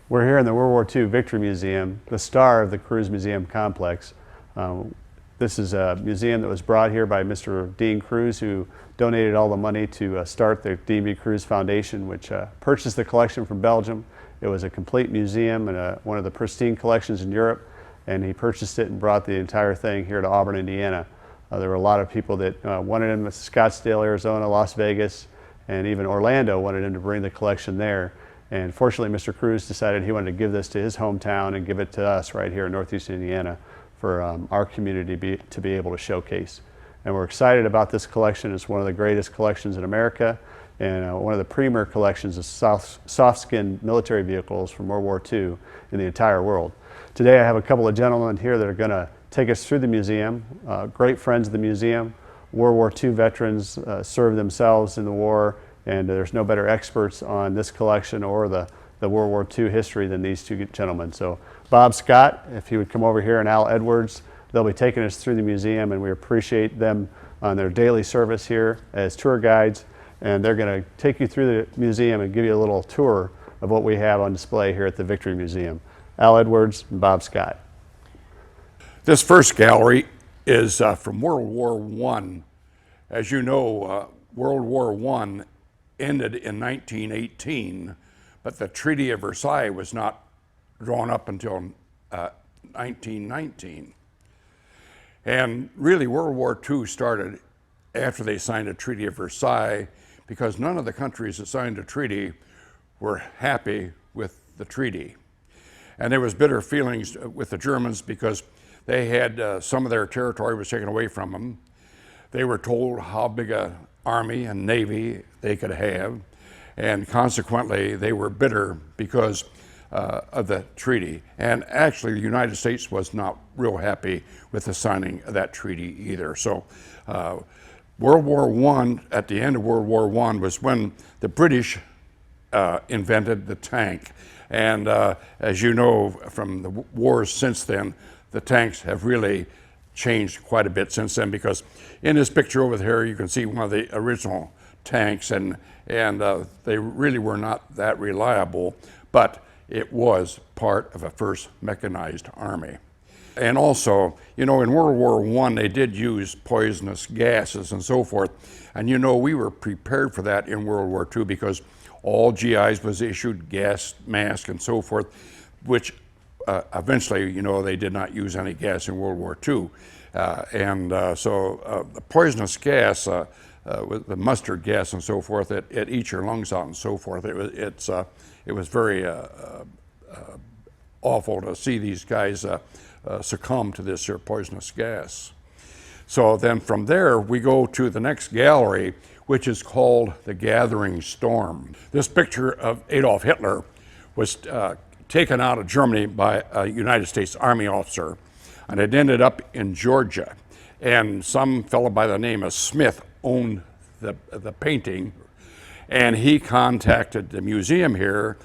We're here in the World War II Victory Museum, the star of the Kruse Museum complex. This is a museum that was brought here by Mr. Dean Kruse, who donated all the money to start the Dean B. Kruse Foundation, which purchased the collection from Belgium. It was a complete museum and one of the pristine collections in Europe, and he purchased it and brought the entire thing here to Auburn, Indiana. There were a lot of people that wanted him to Scottsdale, Arizona, Las Vegas, and even Orlando wanted him to bring the collection there. And fortunately, Mr. Kruse decided he wanted to give this to his hometown and give it to us right here in Northeast Indiana for our community to be able to showcase. And we're excited about this collection. It's one of the greatest collections in America and one of the premier collections of soft-skinned military vehicles from World War II in the entire world. Today I have a couple of gentlemen here that are going to take us through the museum, great friends of the museum. World War II veterans served themselves in the war, and there's no better experts on this collection or the World War II history than these two gentlemen. So Bob Scott, if he would come over here, and Al Edwards, they'll be taking us through the museum, and we appreciate them on their daily service here as tour guides. And they're going to take you through the museum and give you a little tour of what we have on display here at the Victory Museum. Al Edwards and Bob Scott. This first gallery is from World War I. As you know, World War I ended in 1918, but the Treaty of Versailles was not drawn up until 1919. And really, World War II started after they signed a Treaty of Versailles, because none of the countries that signed a treaty were happy with the treaty. And there was bitter feelings with the Germans because they had some of their territory was taken away from them. They were told how big an army and navy they could have, and consequently they were bitter because of the treaty. And actually the United States was not real happy with the signing of that treaty either. So World War I, at the end of World War I, was when the British invented the tank. And as you know from the wars since then, the tanks have really changed quite a bit since then, because in this picture over here you can see one of the original tanks, and they really were not that reliable, but it was part of a first mechanized army. And also, you know, in World War I they did use poisonous gases and so forth, and you know we were prepared for that in World War II, because all GIs was issued gas masks and so forth, which eventually, you know, they did not use any gas in World War II. So the poisonous gas, with the mustard gas and so forth, it eats your lungs out and so forth. It was very awful to see these guys succumb to this here poisonous gas. So then from there, we go to the next gallery, which is called The Gathering Storm. This picture of Adolf Hitler was taken out of Germany by a United States Army officer, and it ended up in Georgia. And some fellow by the name of Smith owned the painting, and he contacted the museum here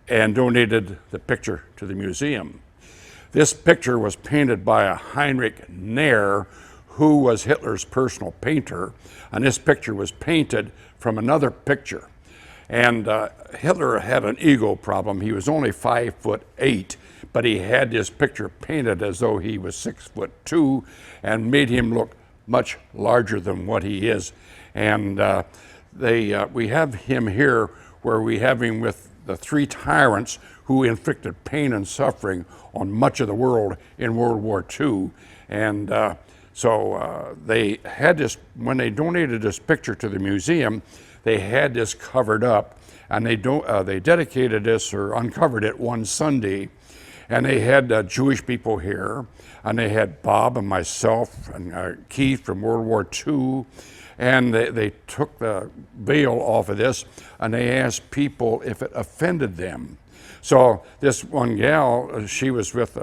and donated the picture to the museum. This picture was painted by a Heinrich Nair, who was Hitler's personal painter, and this picture was painted from another picture. And Hitler had an ego problem. He was only 5'8", but he had this picture painted as though he was 6'2", and made him look much larger than what he is. And we have him here where we have him with the three tyrants who inflicted pain and suffering on much of the world in World War II. And so they had this, when they donated this picture to the museum, they had this covered up, and they dedicated this or uncovered it one Sunday, and they had Jewish people here, and they had Bob and myself and Keith from World War II, and they took the veil off of this, and they asked people if it offended them. So this one gal, she was with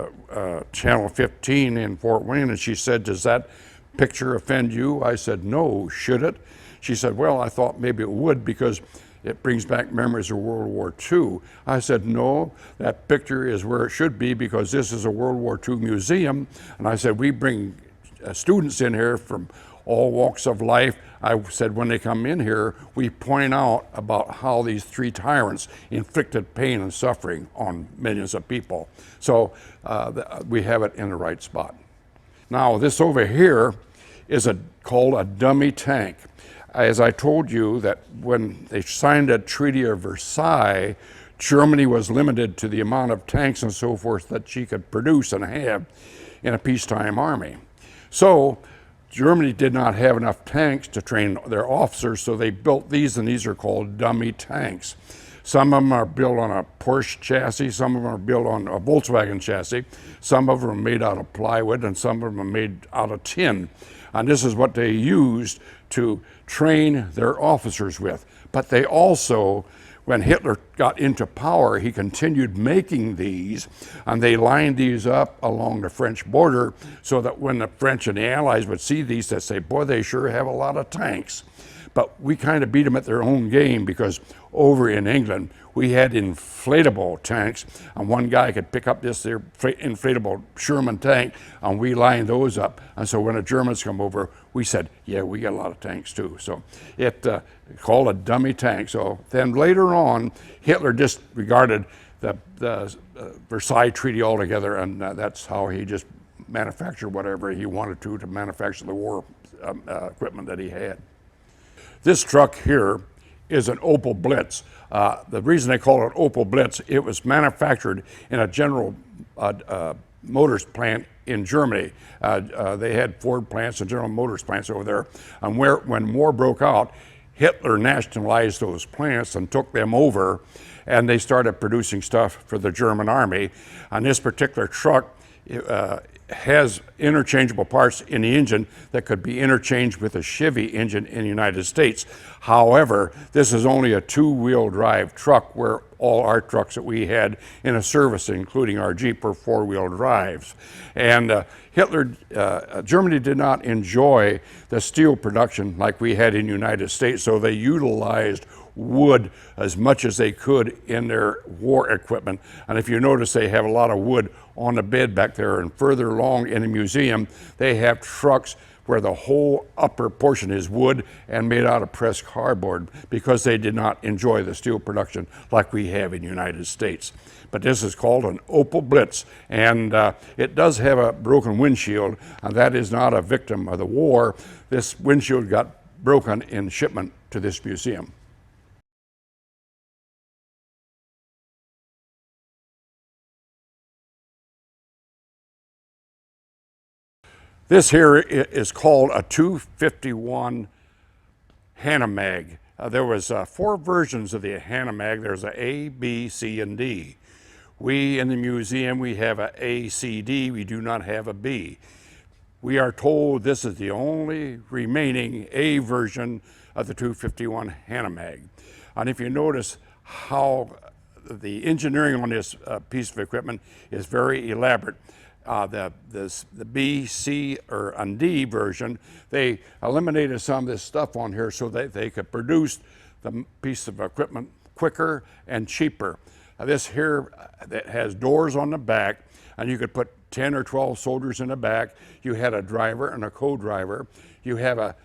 Channel 15 in Fort Wayne, and she said, "Does that picture offend you?" I said, "No, should it?" She said, "Well, I thought maybe it would because it brings back memories of World War II." I said, "No, that picture is where it should be because this is a World War II museum." And I said, "We bring students in here from all walks of life. I said when they come in here, we point out about how these three tyrants inflicted pain and suffering on millions of people. So we have it in the right spot. Now this over here is called a dummy tank. As I told you that when they signed the Treaty of Versailles, Germany was limited to the amount of tanks and so forth that she could produce and have in a peacetime army. So Germany did not have enough tanks to train their officers, so they built these, and these are called dummy tanks. Some of them are built on a Porsche chassis, some of them are built on a Volkswagen chassis, some of them are made out of plywood, and some of them are made out of tin. And this is what they used to train their officers with. But they also, when Hitler got into power, he continued making these, and they lined these up along the French border so that when the French and the Allies would see these, they'd say, boy, they sure have a lot of tanks. But we kind of beat them at their own game, because over in England, we had inflatable tanks, and one guy could pick up this there inflatable Sherman tank, and we lined those up. And so when the Germans come over, we said, yeah, we got a lot of tanks too. So it called a dummy tank. So then later on, Hitler disregarded the Versailles Treaty altogether, and that's how he just manufactured whatever he wanted to manufacture the war equipment that he had. This truck here is an Opel Blitz. The reason they call it Opel Blitz, it was manufactured in a General Motors plant in Germany. They had Ford plants and General Motors plants over there. And when war broke out, Hitler nationalized those plants and took them over, and they started producing stuff for the German army. And this particular truck has interchangeable parts in the engine that could be interchanged with a Chevy engine in the United States. However, this is only a two-wheel drive truck, where all our trucks that we had in a service, including our Jeep, were four-wheel drives. And Germany did not enjoy the steel production like we had in the United States, so they utilized wood as much as they could in their war equipment. And if you notice, they have a lot of wood on the bed back there, and further along in the museum, they have trucks where the whole upper portion is wood and made out of pressed cardboard, because they did not enjoy the steel production like we have in the United States. But this is called an Opel Blitz, and it does have a broken windshield, and that is not a victim of the war. This windshield got broken in shipment to this museum. This here is called a 251 Hanamag. There was 4 versions of the Hanamag. There's a A, B, C, and D. We in the museum, we have a A, C, D. We do not have a B. We are told this is the only remaining A version of the 251 Hanamag. And if you notice how the engineering on this piece of equipment is very elaborate. The B, C, and D version, they eliminated some of this stuff on here so that they could produce the piece of equipment quicker and cheaper. This here that has doors on the back, and you could put 10 or 12 soldiers in the back. You had a driver and a co-driver. You have a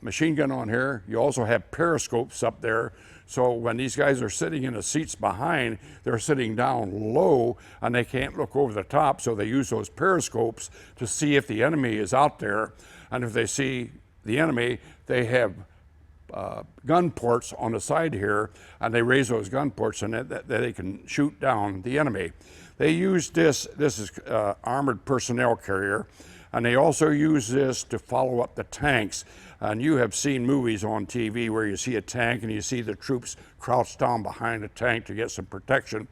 machine gun on here. You also have periscopes up there. So when these guys are sitting in the seats behind, they're sitting down low and they can't look over the top, so they use those periscopes to see if the enemy is out there. And if they see the enemy, they have gun ports on the side here, and they raise those gun ports and that they can shoot down the enemy. They use this is armored personnel carrier, and they also use this to follow up the tanks. And you have seen movies on TV where you see a tank and you see the troops crouched down behind the tank to get some protection.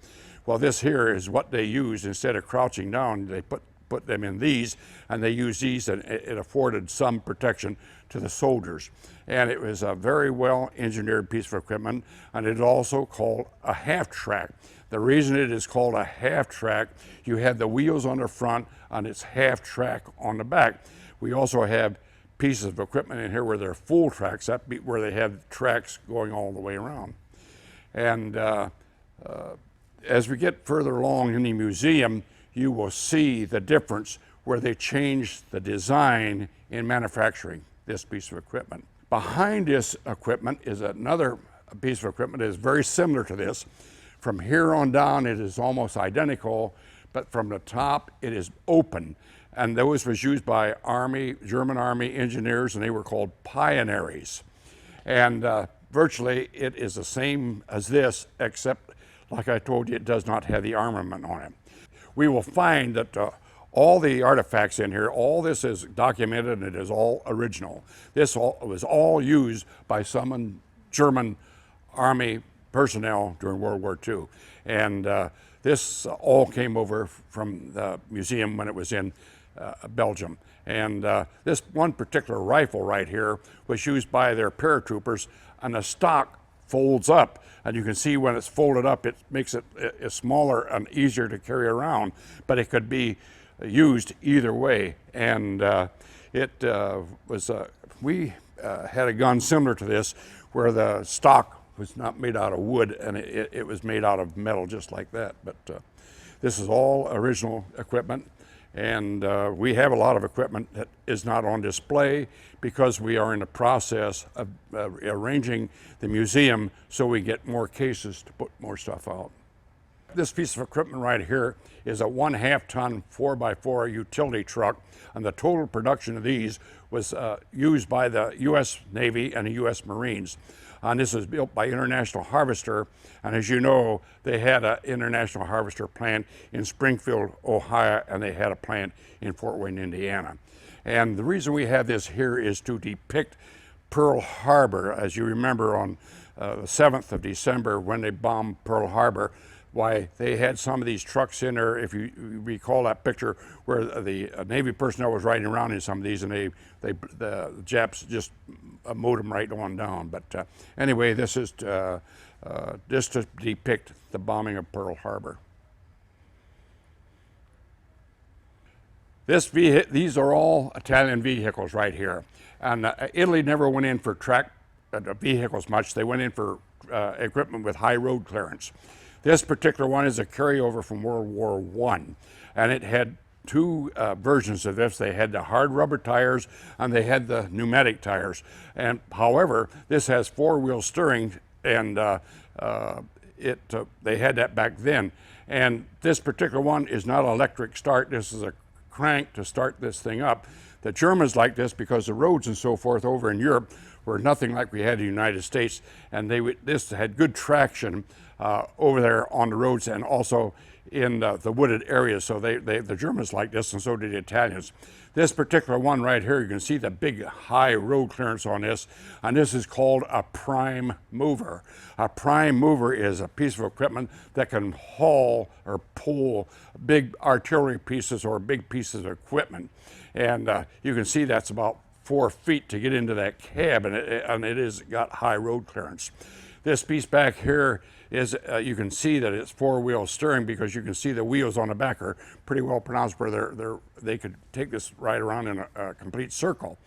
Well, this here is what they use. Instead of crouching down, they put them in these, and they use these, and it afforded some protection to the soldiers. And it was a very well engineered piece of equipment, and it's also called a half track. The reason it is called a half track, you have the wheels on the front and it's half track on the back. We also have pieces of equipment in here where they're full tracks, where they have tracks going all the way around. And as we get further along in the museum, you will see the difference where they changed the design in manufacturing. this piece of equipment. Behind this equipment is another piece of equipment that is very similar to this. From here on down, it is almost identical, but from the top, it is open. And those was used by German Army engineers, and they were called pioneers. And virtually, it is the same as this, except, like I told you, it does not have the armament on it. We will find that all the artifacts in here, all this is documented and it is all original. This was all used by some German Army personnel during World War II. And this all came over from the museum when it was in Belgium. And this one particular rifle right here was used by their paratroopers, and the stock folds up. And you can see when it's folded up, it makes it smaller and easier to carry around, but it could be used either way. And we had a gun similar to this where the stock was not made out of wood and it was made out of metal just like that. But this is all original equipment. And we have a lot of equipment that is not on display because we are in the process of arranging the museum so we get more cases to put more stuff out. This piece of equipment right here is a 1/2 ton 4x4 utility truck, and the total production of these was used by the U.S. Navy and the U.S. Marines. And this was built by International Harvester, and as you know, they had an International Harvester plant in Springfield, Ohio, and they had a plant in Fort Wayne, Indiana. And the reason we have this here is to depict Pearl Harbor. As you remember, on the 7th of December when they bombed Pearl Harbor, why they had some of these trucks in there, if you recall that picture where the Navy personnel was riding around in some of these, and the Japs just mowed them right on down. But anyway, this is just to depict the bombing of Pearl Harbor. These are all Italian vehicles right here. And Italy never went in for track vehicles much. They went in for equipment with high road clearance. This particular one is a carryover from World War I, and it had two versions of this. They had the hard rubber tires and they had the pneumatic tires. And however, this has four-wheel steering, and they had that back then. And this particular one is not electric start. This is a crank to start this thing up. The Germans liked this because the roads and so forth over in Europe were nothing like we had in the United States, and this had good traction over there on the roads and also in the wooded areas. So the Germans liked this, and so did the Italians. This particular one right here, you can see the big high road clearance on this, and this is called a prime mover. A prime mover is a piece of equipment that can haul or pull big artillery pieces or big pieces of equipment. And you can see that's about 4 feet to get into that cab, and it is got high road clearance. This piece back here is, you can see that it's four-wheel steering because you can see the wheels on the back are pretty well pronounced where they could take this right around in a complete circle.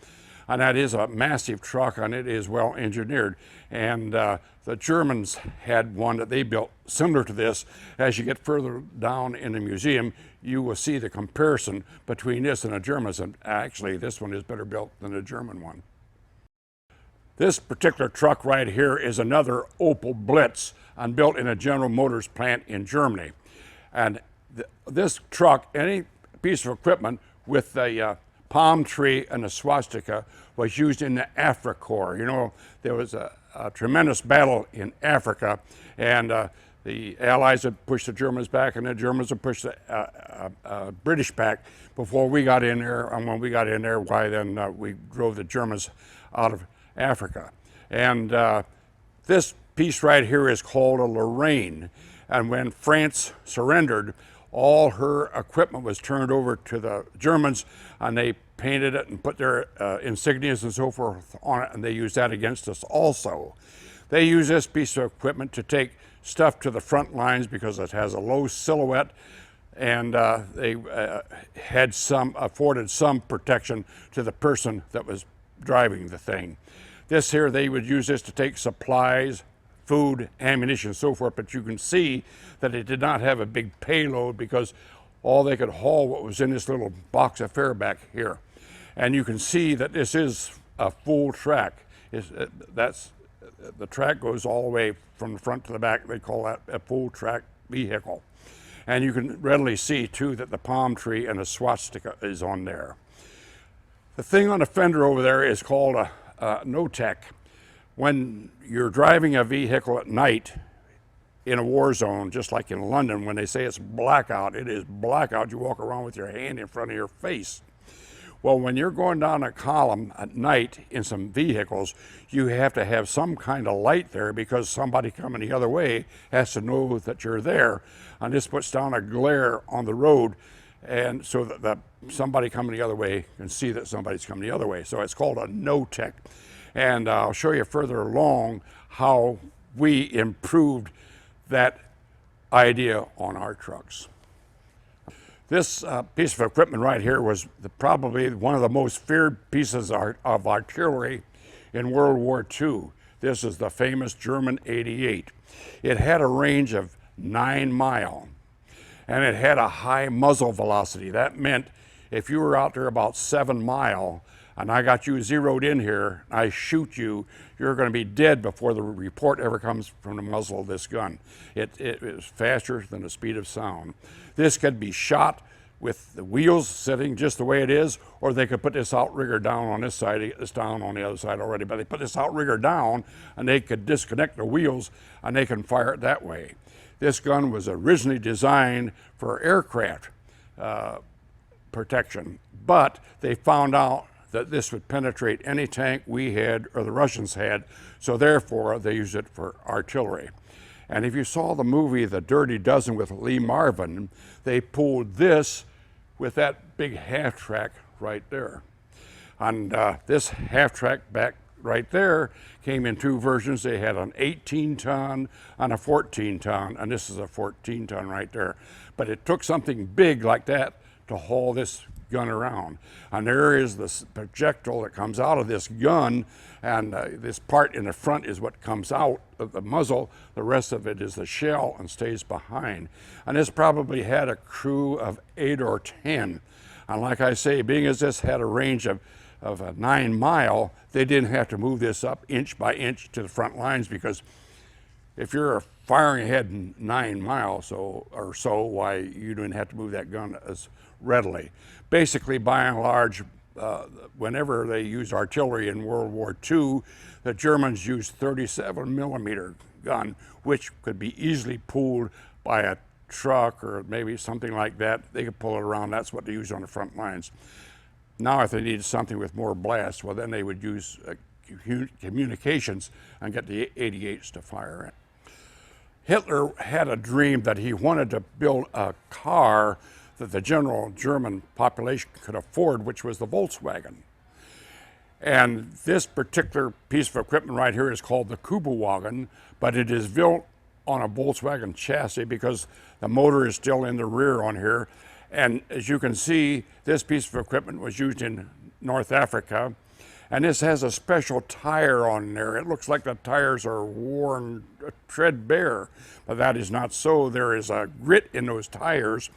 And that is a massive truck, and it is well engineered. And the Germans had one that they built similar to this. As you get further down in the museum, you will see the comparison between this and the Germans. And actually, this one is better built than the German one. This particular truck right here is another Opel Blitz, and built in a General Motors plant in Germany. And this truck, any piece of equipment with the palm tree and the swastika, was used in the Africa Corps. You know, there was a tremendous battle in Africa, and the Allies had pushed the Germans back, and the Germans had pushed the British back before we got in there. And when we got in there, why then we drove the Germans out of Africa. And this piece right here is called a Lorraine. And when France surrendered, all her equipment was turned over to the Germans, and they painted it and put their insignias and so forth on it, and they used that against us also. They use this piece of equipment to take stuff to the front lines because it has a low silhouette, and they afforded some protection to the person that was driving the thing. This here, they would use this to take supplies, food, ammunition, and so forth, but you can see that it did not have a big payload because all they could haul what was in this little box of fare back here. And you can see that this is a full track. The track goes all the way from the front to the back. They call that a full track vehicle. And you can readily see too that the palm tree and the swastika is on there. The thing on the fender over there is called a no-tech. When you're driving a vehicle at night in a war zone, just like in London, when they say it's blackout, it is blackout. You walk around with your hand in front of your face. Well, when you're going down a column at night in some vehicles, you have to have some kind of light there because somebody coming the other way has to know that you're there. And this puts down a glare on the road, and so that somebody coming the other way can see that somebody's coming the other way. So it's called a no-tech. And I'll show you further along how we improved that idea on our trucks. This piece of equipment right here was probably one of the most feared pieces of artillery in World War II. This is the famous German 88. It had a range of 9 miles, and it had a high muzzle velocity. That meant if you were out there about 7 miles, and I got you zeroed in here, I shoot you, you're going to be dead before the report ever comes from the muzzle of this gun. It is faster than the speed of sound. This could be shot with the wheels sitting just the way it is, or they could put this outrigger down on this side, it's down on the other side already, but they put this outrigger down and they could disconnect the wheels and they can fire it that way. This gun was originally designed for aircraft protection, but they found out that this would penetrate any tank we had or the Russians had, so therefore they used it for artillery. And if you saw the movie The Dirty Dozen with Lee Marvin, they pulled this with that big half-track right there. And this half-track back right there came in 2 versions. They had an 18-ton and a 14-ton, and this is a 14-ton right there. But it took something big like that to haul this gun around. And there is this projectile that comes out of this gun, and this part in the front is what comes out of the muzzle. The rest of it is the shell and stays behind. And this probably had a crew of 8 or 10. And like I say, being as this had a range of 9 miles, they didn't have to move this up inch by inch to the front lines, because if you're firing ahead 9 miles or so, why, you didn't have to move that gun as readily. Basically, by and large, whenever they used artillery in World War II, the Germans used 37 millimeter gun, which could be easily pulled by a truck or maybe something like that. They could pull it around. That's what they used on the front lines. Now, if they needed something with more blast, well, then they would use communications and get the 88s to fire it. Hitler had a dream that he wanted to build a car that the general German population could afford, which was the Volkswagen. And this particular piece of equipment right here is called the Kübelwagen, but it is built on a Volkswagen chassis because the motor is still in the rear on here. And as you can see, this piece of equipment was used in North Africa, and this has a special tire on there. It looks like the tires are worn threadbare, but that is not so. There is a grit in those tires,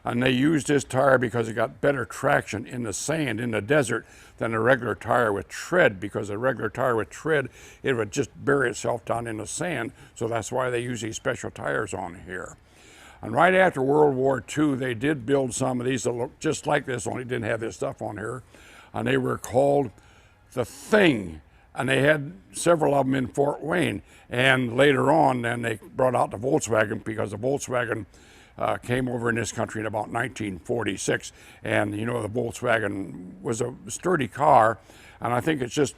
and they used this tire because it got better traction in the sand, in the desert, than a regular tire with tread, because a regular tire with tread, it would just bury itself down in the sand, so that's why they use these special tires on here. And right after World War II, they did build some of these that looked just like this, only didn't have this stuff on here, and they were called the Thing, and they had several of them in Fort Wayne. And later on, then they brought out the Volkswagen, because the Volkswagen came over in this country in about 1946, and you know, the Volkswagen was a sturdy car, and I think it's just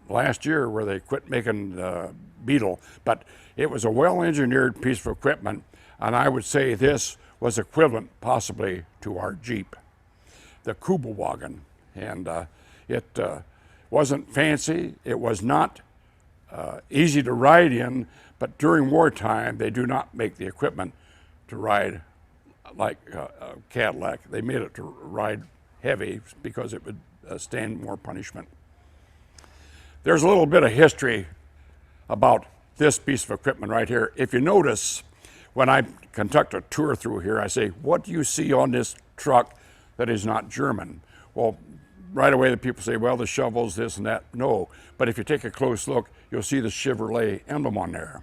last year where they quit making the Beetle, but it was a well-engineered piece of equipment, and I would say this was equivalent possibly to our Jeep, the Kübelwagen. And it wasn't fancy, it was not easy to ride in, but during wartime they do not make the equipment to ride like a Cadillac. They made it to ride heavy because it would stand more punishment. There's a little bit of history about this piece of equipment right here. If you notice, when I conduct a tour through here, I say, what do you see on this truck that is not German? Well, right away the people say, well, the shovels, this and that. No, but if you take a close look, you'll see the Chevrolet emblem on there.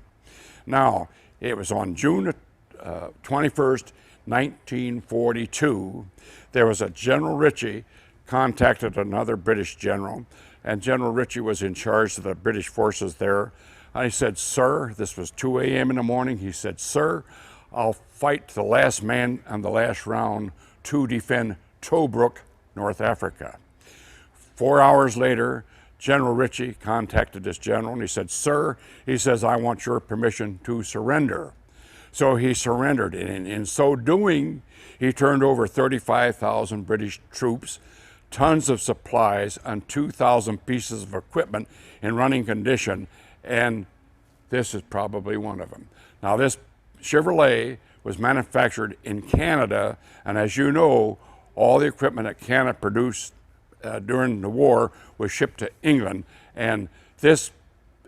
Now, it was on June 21st, 1942. There was a General Ritchie contacted another British general, and General Ritchie was in charge of the British forces there. And he said, sir, this was 2 a.m. in the morning. He said, sir, I'll fight to the last man and the last round to defend Tobruk, North Africa. 4 hours later, General Ritchie contacted this general and he said, sir, he says, I want your permission to surrender. So he surrendered, and in so doing, he turned over 35,000 British troops, tons of supplies, and 2,000 pieces of equipment in running condition, and this is probably one of them. Now, this Chevrolet was manufactured in Canada, and as you know, all the equipment that Canada produced during the war was shipped to England, and this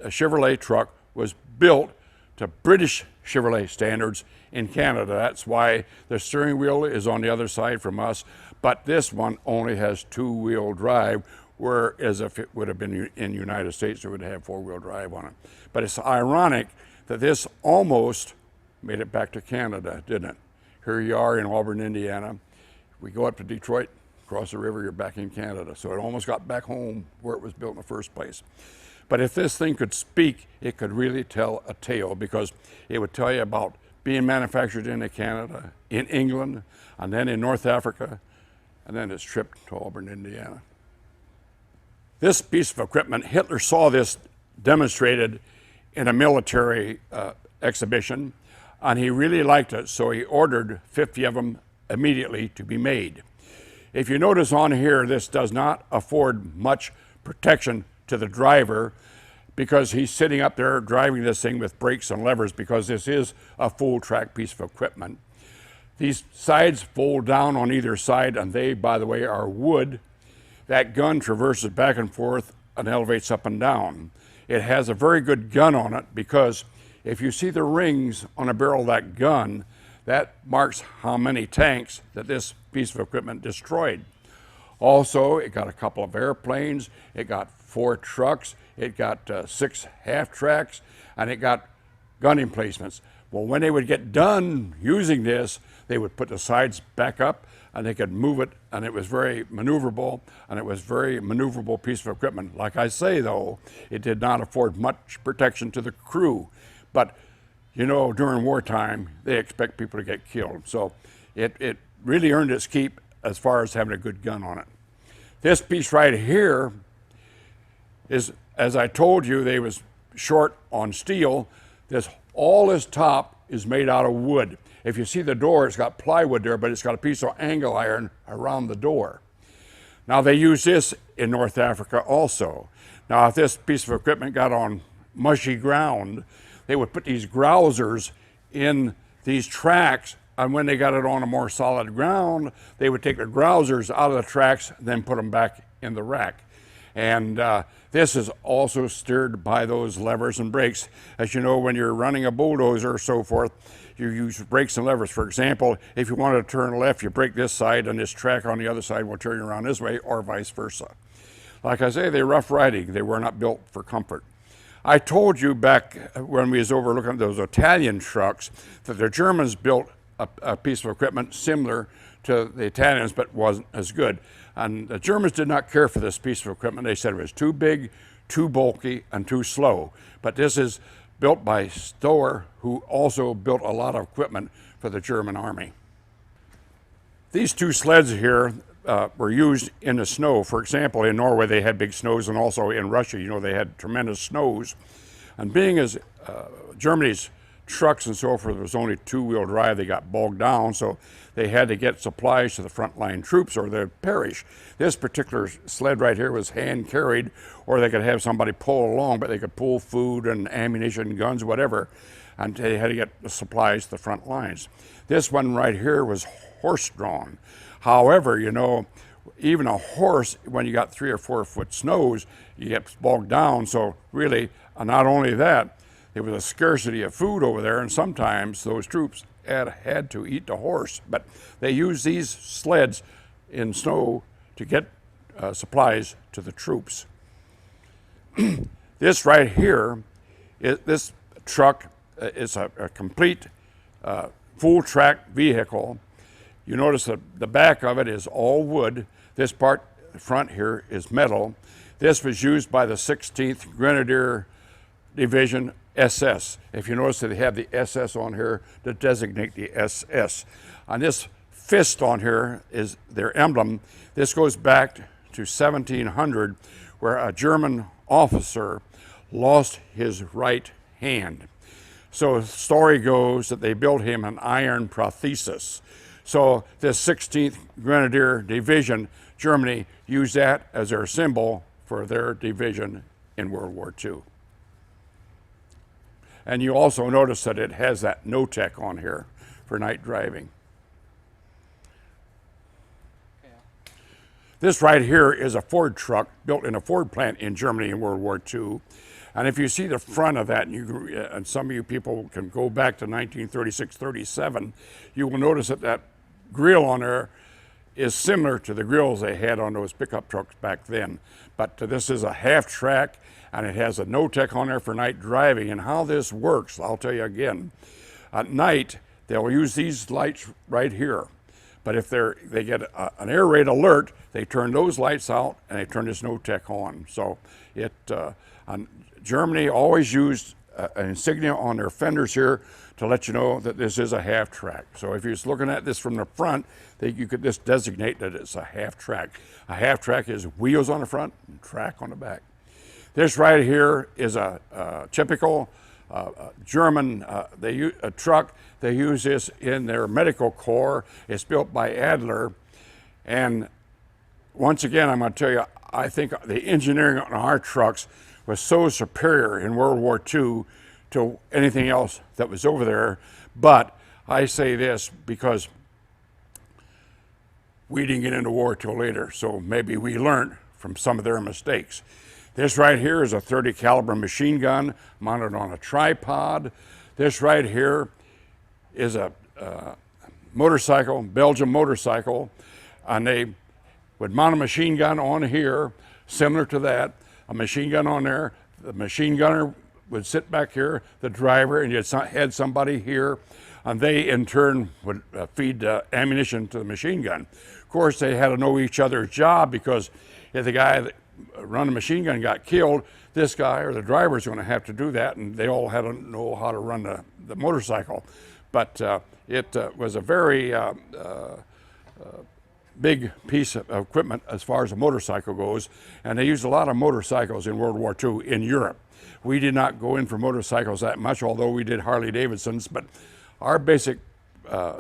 Chevrolet truck was built to British Chevrolet standards in Canada. That's why the steering wheel is on the other side from us, but this one only has two-wheel drive, whereas if it would have been in the United States, it would have four-wheel drive on it. But it's ironic that this almost made it back to Canada, didn't it? Here you are in Auburn, Indiana. We go up to Detroit, cross the river, you're back in Canada. So it almost got back home where it was built in the first place. But if this thing could speak, it could really tell a tale, because it would tell you about being manufactured in Canada, in England, and then in North Africa, and then it's shipped to Auburn, Indiana. This piece of equipment, Hitler saw this demonstrated in a military exhibition, and he really liked it, so he ordered 50 of them immediately to be made. If you notice on here, this does not afford much protection to the driver, because he's sitting up there driving this thing with brakes and levers, because this is a full track piece of equipment. These sides fold down on either side, and they, by the way, are wood. That gun traverses back and forth and elevates up and down. It has a very good gun on it, because if you see the rings on a barrel of that gun, that marks how many tanks that this piece of equipment destroyed. Also, it got a couple of airplanes, it got 4 trucks, it got 6 half-tracks, and it got gun emplacements. Well, when they would get done using this, they would put the sides back up and they could move it, and it was very maneuverable, and it was very maneuverable piece of equipment. Like I say, though, it did not afford much protection to the crew. But, you know, during wartime, they expect people to get killed. So it really earned its keep as far as having a good gun on it. This piece right here is, as I told you, they was short on steel. All this top is made out of wood. If you see the door, it's got plywood there, but it's got a piece of angle iron around the door. Now, they use this in North Africa also. Now, if this piece of equipment got on mushy ground, they would put these grousers in these tracks, and when they got it on a more solid ground, they would take the grousers out of the tracks, then put them back in the rack. And this is also steered by those levers and brakes. As you know, when you're running a bulldozer or so forth, you use brakes and levers. For example, if you wanted to turn left, you brake this side, and this track on the other side will turn you around this way, or vice versa. Like I say, they're rough riding. They were not built for comfort. I told you back when we was overlooking those Italian trucks that the Germans built a piece of equipment similar to the Italians, but wasn't as good. And the Germans did not care for this piece of equipment. They said it was too big, too bulky, and too slow. But this is built by Stower, who also built a lot of equipment for the German army. These 2 sleds here were used in the snow. For example, in Norway they had big snows, and also in Russia, you know, they had tremendous snows. And being as Germany's trucks and so forth was only 2-wheel drive, they got bogged down, so they had to get supplies to the frontline troops or they'd perish. This particular sled right here was hand carried, or they could have somebody pull along, but they could pull food and ammunition, guns, whatever, and they had to get the supplies to the front lines. This one right here was horse-drawn. However, you know, even a horse, when you got 3 or 4 foot snows, you get bogged down. So really, not only that, there was a scarcity of food over there, and sometimes those troops had to eat the horse. But they used these sleds in snow to get supplies to the troops. This right here, this truck is a complete full-track vehicle. You notice that the back of it is all wood. This part, the front here, is metal. This was used by the 16th Grenadier Division SS. If you notice that they have the SS on here to designate the SS. On this fist on here is their emblem. This goes back to 1700, where a German officer lost his right hand. So the story goes that they built him an iron prosthesis. So this 16th Grenadier Division, Germany, used that as their symbol for their division in World War II. And you also notice that it has that no-tech on here for night driving. This right here is a Ford truck built in a Ford plant in Germany in World War II. And if you see the front of that, and some of you people can go back to 1936, 37, you will notice that that grill on there is similar to the grills they had on those pickup trucks back then. But this is a half track, and it has a no-tech on there for night driving. And how this works, I'll tell you again. At night, they'll use these lights right here. But if they get an air raid alert, they turn those lights out and they turn this no-tech on. So Germany always used an insignia on their fenders here to let you know that this is a half track. So if you're just looking at this from the front, you could just designate that it's a half track. A half track is wheels on the front and track on the back. This right here is a typical German truck. They use this in their medical corps. It's built by Adler. And once again, I'm going to tell you, I think the engineering on our trucks was so superior in World War II to anything else that was over there. But I say this because we didn't get into war till later, so maybe we learned from some of their mistakes. This right here is a .30 caliber machine gun mounted on a tripod. This right here is a motorcycle, Belgian motorcycle, and they would mount a machine gun on here, similar to that, a machine gun on there. The machine gunner would sit back here, the driver, and you had somebody here, and they in turn would feed ammunition to the machine gun. Of course, they had to know each other's job, because if the guy that run the machine gun got killed, this guy or the driver is going to have to do that, and they all had to know how to run the motorcycle. But it was a very big piece of equipment as far as a motorcycle goes, and they used a lot of motorcycles in World War II in Europe. We did not go in for motorcycles that much, although we did Harley Davidsons, but our basic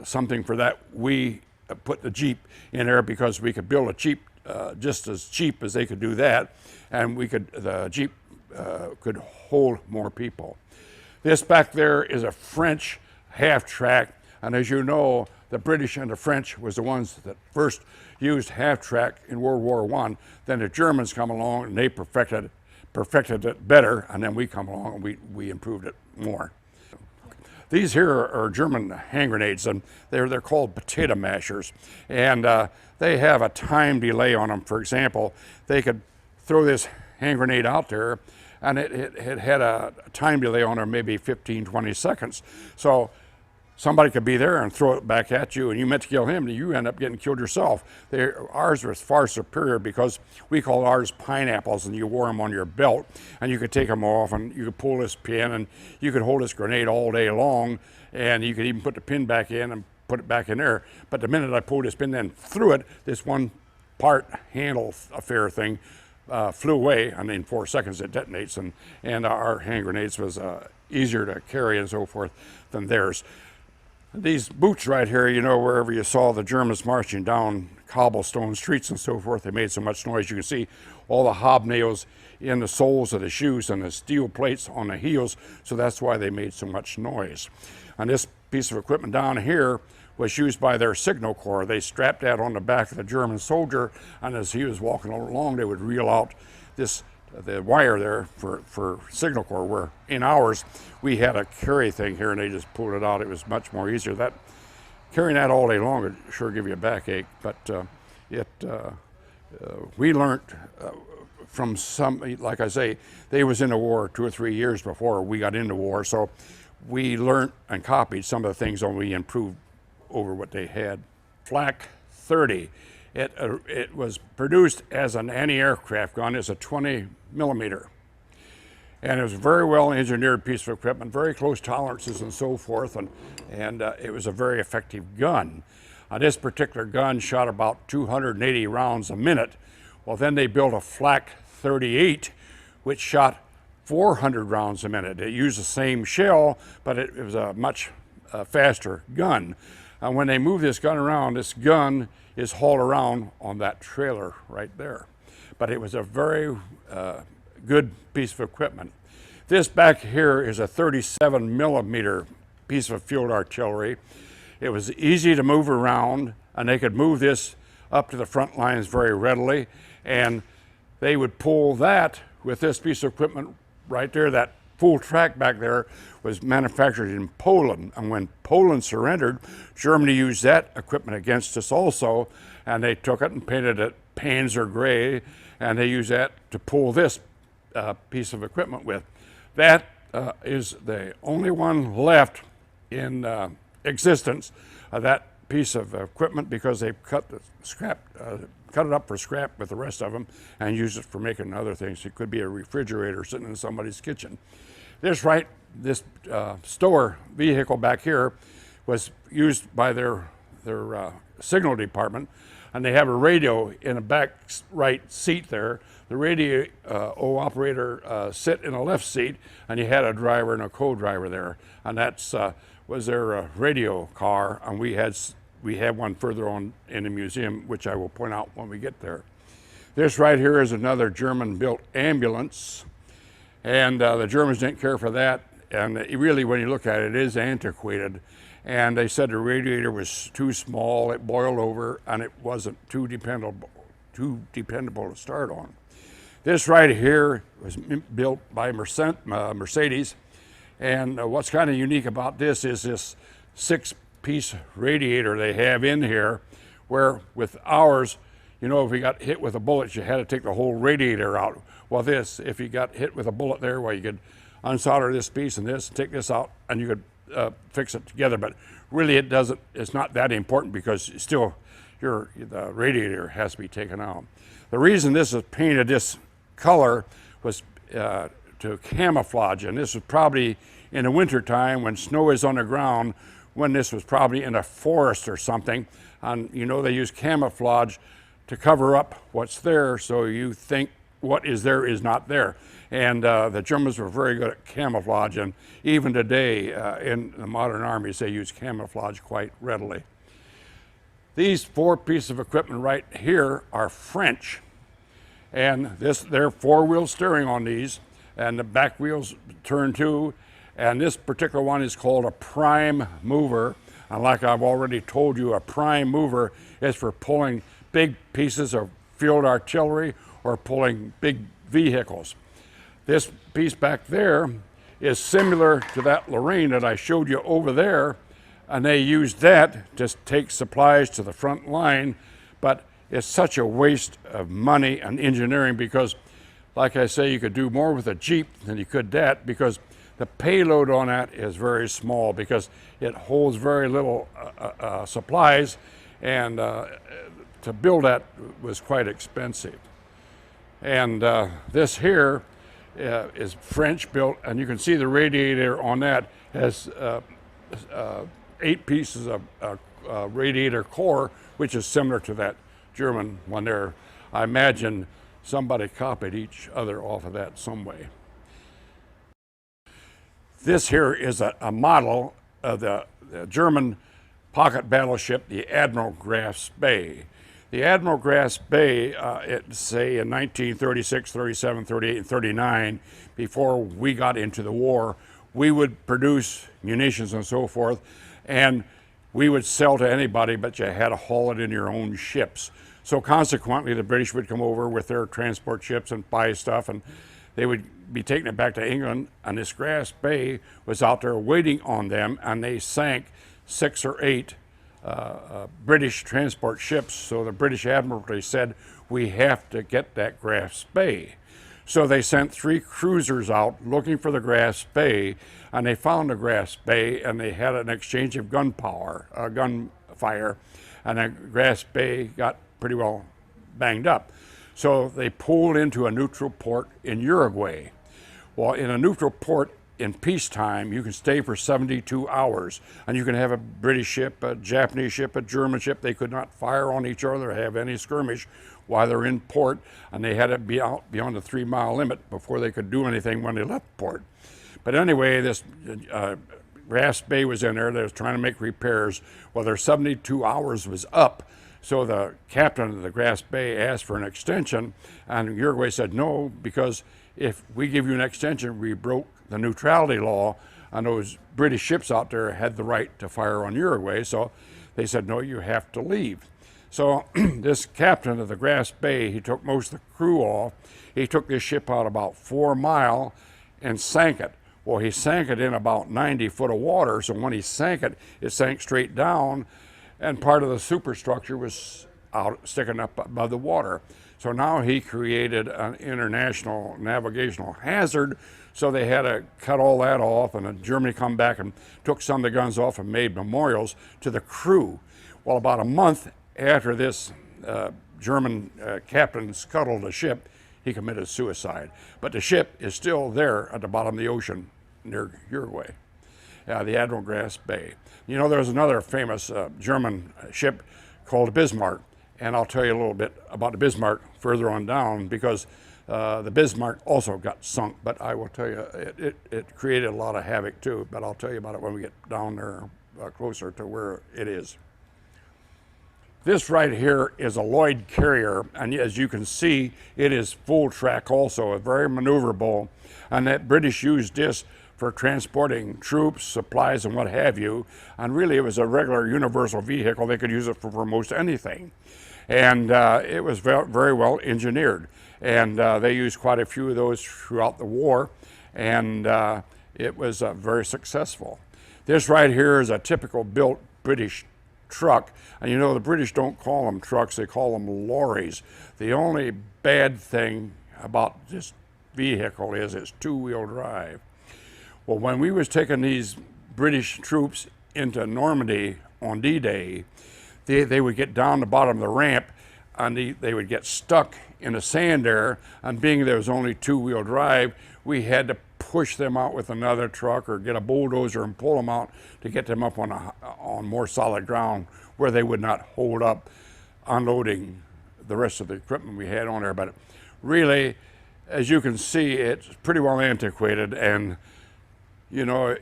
something for that, we put the Jeep in there because we could build a Jeep just as cheap as they could do that, and the Jeep could hold more people. This back there is a French half track, and as you know, the British and the French was the ones that first used half track in World War I. Then the Germans come along and they perfected it better, and then we come along and we improved it more. These here are German hand grenades, and they're called potato mashers, and they have a time delay on them. For example, they could throw this hand grenade out there, and it had a time delay on it, maybe 15, 20 seconds. So somebody could be there and throw it back at you, and you meant to kill him, and you end up getting killed yourself. Ours was far superior because we called ours pineapples, and you wore them on your belt, and you could take them off, and you could pull this pin, and you could hold this grenade all day long, and you could even put the pin back in and put it back in there. But the minute I pulled this pin, then threw it, this one part handle affair thing flew away, and in 4 seconds it detonates, and our hand grenades was easier to carry and so forth than theirs. These boots right here, you know, wherever you saw the Germans marching down cobblestone streets and so forth, they made so much noise. You can see all the hobnails in the soles of the shoes and the steel plates on the heels, so that's why they made so much noise. And this piece of equipment down here was used by their signal corps. They strapped that on the back of the German soldier, and as he was walking along, they would reel out the wire there for signal corps, where in ours we had a carry thing here and they just pulled it out. It was much more easier. Carrying that all day long would sure give you a backache, but it we learned from some, like I say, they was in the war 2 or 3 years before we got into war, so we learned and copied some of the things and we improved over what they had. Flak 30, it was produced as an anti-aircraft gun. It's a 20 millimeter. And it was a very well engineered piece of equipment, very close tolerances and so forth, and it was a very effective gun. This particular gun shot about 280 rounds a minute. Well, then they built a Flak 38, which shot 400 rounds a minute. It used the same shell, but it was a much faster gun. And when they move this gun around, this gun is hauled around on that trailer right there. But it was a very good piece of equipment. This back here is a 37 millimeter piece of field artillery. It was easy to move around, and they could move this up to the front lines very readily, and they would pull that with this piece of equipment right there. That full track back there was manufactured in Poland, and when Poland surrendered, Germany used that equipment against us also, and they took it and painted it Panzer gray, and they used that to pull this piece of equipment with. That is the only one left in existence of that piece of equipment, because they cut the scrap, cut it up for scrap with the rest of them and used it for making other things. It could be a refrigerator sitting in somebody's kitchen. This stower vehicle back here was used by their signal department, and they have a radio in the back right seat there. The radio operator sit in the left seat, and you had a driver and a co-driver there, and that's was their radio car, and we have one further on in the museum, which I will point out when we get there. This right here is another German-built ambulance, and the Germans didn't care for that, and really, when you look at it, it is antiquated. And they said the radiator was too small, it boiled over, and it wasn't too dependable to start on. This right here was built by Mercedes, and what's kind of unique about this is this 6-piece radiator they have in here, where with ours, you know, if you got hit with a bullet, you had to take the whole radiator out. Well, this, if you got hit with a bullet there, well, you could unsolder this piece and this, take this out, and you could fix it together. But really, it's not that important, because still the radiator has to be taken out. The reason this is painted this color was to camouflage, and this was probably in the winter time when snow is on the ground, when this was probably in a forest or something. And you know, they use camouflage to cover up what's there, so you think what is there is not there. And the Germans were very good at camouflage, and even today in the modern armies, they use camouflage quite readily. These 4 pieces of equipment right here are French, and they're 4-wheel steering on these, and the back wheels turn too, and this particular one is called a prime mover. And like I've already told you, a prime mover is for pulling big pieces of field artillery or pulling big vehicles. This piece back there is similar to that Lorraine that I showed you over there, and they used that to take supplies to the front line, but it's such a waste of money and engineering, because like I say, you could do more with a Jeep than you could that, because the payload on that is very small, because it holds very little supplies, and to build that was quite expensive. And this here is French built, and you can see the radiator on that has 8 pieces of radiator core, which is similar to that German one there. I imagine somebody copied each other off of that some way. This here is a model of the German pocket battleship, the Admiral Graf Spee. The Admiral Graf Spee, say in 1936, 37, 38, and 39, before we got into the war, we would produce munitions and so forth, and we would sell to anybody, but you had to haul it in your own ships. So consequently, the British would come over with their transport ships and buy stuff, and they would be taking it back to England, and this Graf Spee was out there waiting on them, and they sank 6 or 8 British transport ships. So the British Admiralty said, we have to get that Grass Bay. So they sent 3 cruisers out looking for the Grass Bay, and they found the Grass Bay, and they had an exchange of gunfire, and the Grass Bay got pretty well banged up. So they pulled into a neutral port in Uruguay. Well, in a neutral port in peacetime, you can stay for 72 hours, and you can have a British ship, a Japanese ship, a German ship. They could not fire on each other or have any skirmish while they're in port, and they had to be out beyond the 3-mile limit before they could do anything when they left port. But anyway, this Grass Bay was in there. They was trying to make repairs. Well, their 72 hours was up, so the captain of the Grass Bay asked for an extension, and Uruguay said no, because if we give you an extension, we broke the neutrality law, and those British ships out there had the right to fire on Uruguay. So they said, no, you have to leave. So this captain of the Grass Bay, he took most of the crew off. He took this ship out about 4 miles and sank it. Well, he sank it in about 90 foot of water, so when he sank it, it sank straight down, and part of the superstructure was out, sticking up above the water. So now he created an international navigational hazard, so they had to cut all that off, and then Germany come back and took some of the guns off and made memorials to the crew. Well, about a month after this German captain scuttled the ship, he committed suicide. But the ship is still there at the bottom of the ocean near Uruguay, the Admiral Grass Bay. You know, there's another famous German ship called Bismarck, and I'll tell you a little bit about the Bismarck further on down, because the Bismarck also got sunk, but I will tell you, it created a lot of havoc too, but I'll tell you about it when we get down there closer to where it is. This right here is a Lloyd carrier, and as you can see, it is full track also, very maneuverable, and that British used this for transporting troops, supplies, and what have you, and really it was a regular universal vehicle. They could use it for most anything, and it was very well engineered, and they used quite a few of those throughout the war, and it was very successful. This right here is a typical built British truck, and you know the British don't call them trucks, they call them lorries. The only bad thing about this vehicle is it's 2-wheel drive. Well, when we was taking these British troops into Normandy on D-Day, they would get down the bottom of the ramp, and they would get stuck in the sand there, and being there was only 2-wheel drive, we had to push them out with another truck or get a bulldozer and pull them out to get them up on more solid ground where they would not hold up unloading the rest of the equipment we had on there. But really, as you can see, it's pretty well antiquated, and you know,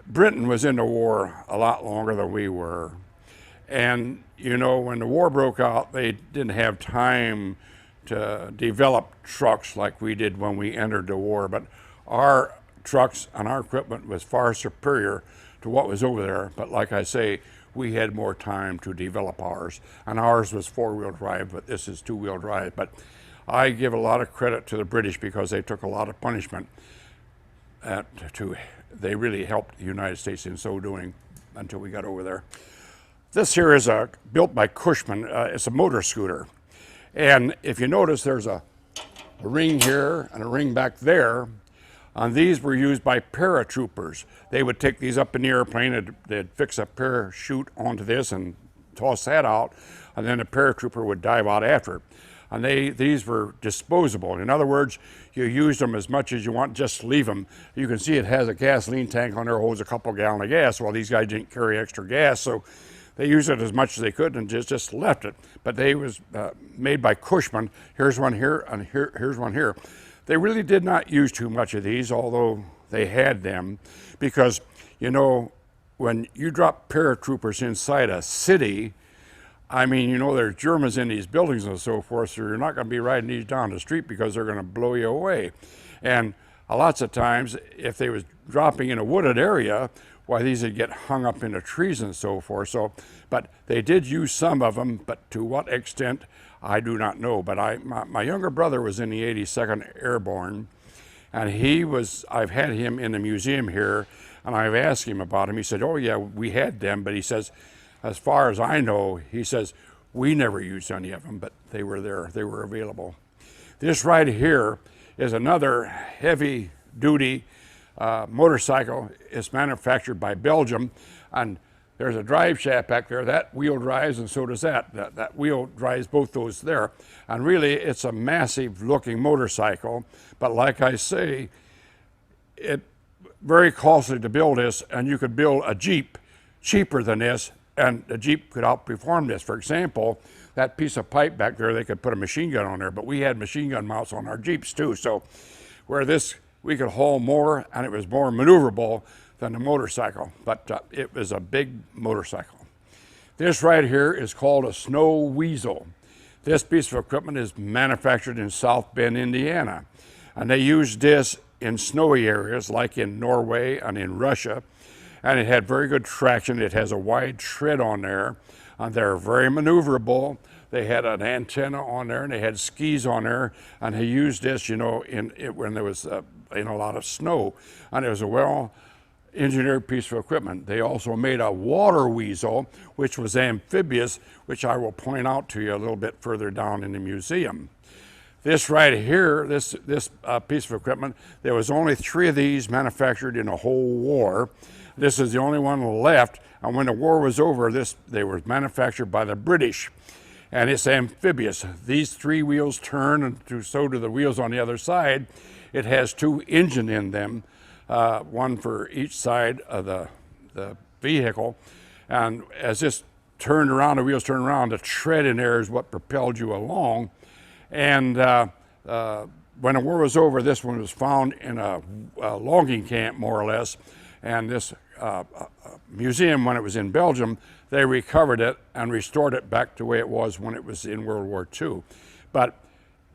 Britain was in the war a lot longer than we were. And you know, when the war broke out, they didn't have time to develop trucks like we did when we entered the war, but our trucks and our equipment was far superior to what was over there. But like I say, we had more time to develop ours, and ours was 4-wheel drive, but this is 2-wheel drive. But I give a lot of credit to the British because they took a lot of punishment. They really helped the United States in so doing until we got over there. This here is built by Cushman. It's a motor scooter. And if you notice, there's a ring here and a ring back there. And these were used by paratroopers. They would take these up in the airplane, they'd fix a parachute onto this and toss that out, and then a paratrooper would dive out after it. And these were disposable. In other words, you used them as much as you want, just leave them. You can see it has a gasoline tank on there, holds a couple gallons of gas. Well, these guys didn't carry extra gas, so they used it as much as they could and just left it. But they was made by Cushman. Here's one here, and here's one here. They really did not use too much of these, although they had them, because, you know, when you drop paratroopers inside a city, I mean, you know, there's Germans in these buildings and so forth, so you're not going to be riding these down the street because they're going to blow you away. And lots of times, if they was dropping in a wooded area, why, these would get hung up in the trees and so forth. So, but they did use some of them, but to what extent, I do not know. But my younger brother was in the 82nd Airborne, and I've had him in the museum here, and I've asked him about him. He said, oh yeah, we had them, but he says, as far as I know, he says, We never used any of them, but they were there, they were available. This right here is another heavy-duty motorcycle. It's manufactured by Belgium, and there's a drive shaft back there. That wheel drives, and so does that. That wheel drives both those there. And really, it's a massive-looking motorcycle, but like I say, it very costly to build this, and you could build a Jeep cheaper than this, and the Jeep could outperform this. For example, that piece of pipe back there, they could put a machine gun on there, but we had machine gun mounts on our Jeeps too. So where this, we could haul more, and it was more maneuverable than the motorcycle, but it was a big motorcycle. This right here is called a snow weasel. This piece of equipment is manufactured in South Bend, Indiana, and they used this in snowy areas like in Norway and in Russia, and it had very good traction. It has a wide tread on there, and they're very maneuverable. They had an antenna on there, and they had skis on there, and they used this, you know, when there was a lot of snow, and it was a well-engineered piece of equipment. They also made a water weasel, which was amphibious, which I will point out to you a little bit further down in the museum. This right here, this piece of equipment, there was only 3 of these manufactured in a whole war. This is the only one left, and when the war was over, they were manufactured by the British, and it's amphibious. These 3 wheels turn, and so do the wheels on the other side. It has 2 engines in them, one for each side of the vehicle, and as this turned around, the wheels turned around, the tread in there is what propelled you along. And when the war was over, this one was found in a logging camp, more or less. And this museum, when it was in Belgium, they recovered it and restored it back to the way it was when it was in World War II. But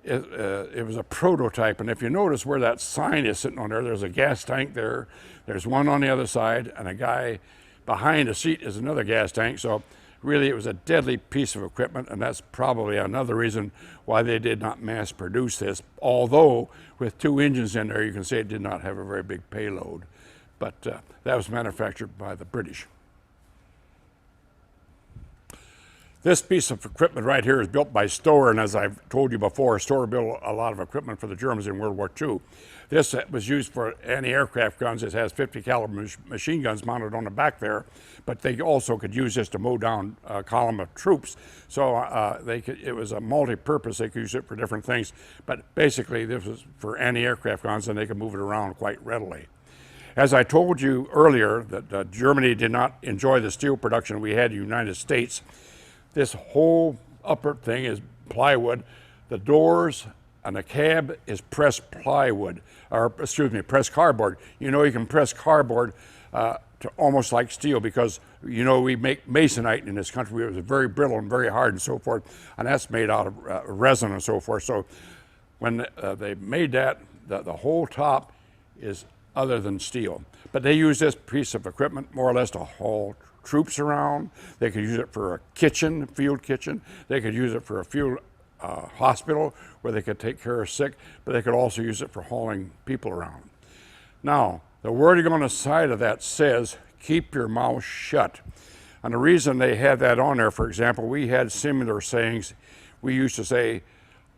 it was a prototype. And if you notice where that sign is sitting on there, there's a gas tank there. There's one on the other side, and a guy behind the seat is another gas tank. So really, it was a deadly piece of equipment, and that's probably another reason why they did not mass produce this. Although, with 2 engines in there, you can say it did not have a very big payload. But that was manufactured by the British. This piece of equipment right here is built by Stower, and as I've told you before, Stower built a lot of equipment for the Germans in World War II. This was used for anti-aircraft guns. It has 50 caliber machine guns mounted on the back there, but they also could use this to mow down a column of troops. So it was a multi-purpose. They could use it for different things, but basically this was for anti-aircraft guns, and they could move it around quite readily. As I told you earlier, that Germany did not enjoy the steel production we had in the United States. This whole upper thing is plywood. The doors and the cab is pressed plywood, or excuse me, pressed cardboard. You know, you can press cardboard to almost like steel because, you know, we make masonite in this country. It was very brittle and very hard and so forth, and that's made out of resin and so forth. So when they made that, the whole top is other than steel. But they use this piece of equipment more or less to haul troops around. They could use it for a kitchen, field kitchen. They could use it for a field hospital where they could take care of sick, but they could also use it for hauling people around. Now, the wording on the side of that says, keep your mouth shut. And the reason they had that on there, for example, we had similar sayings. We used to say,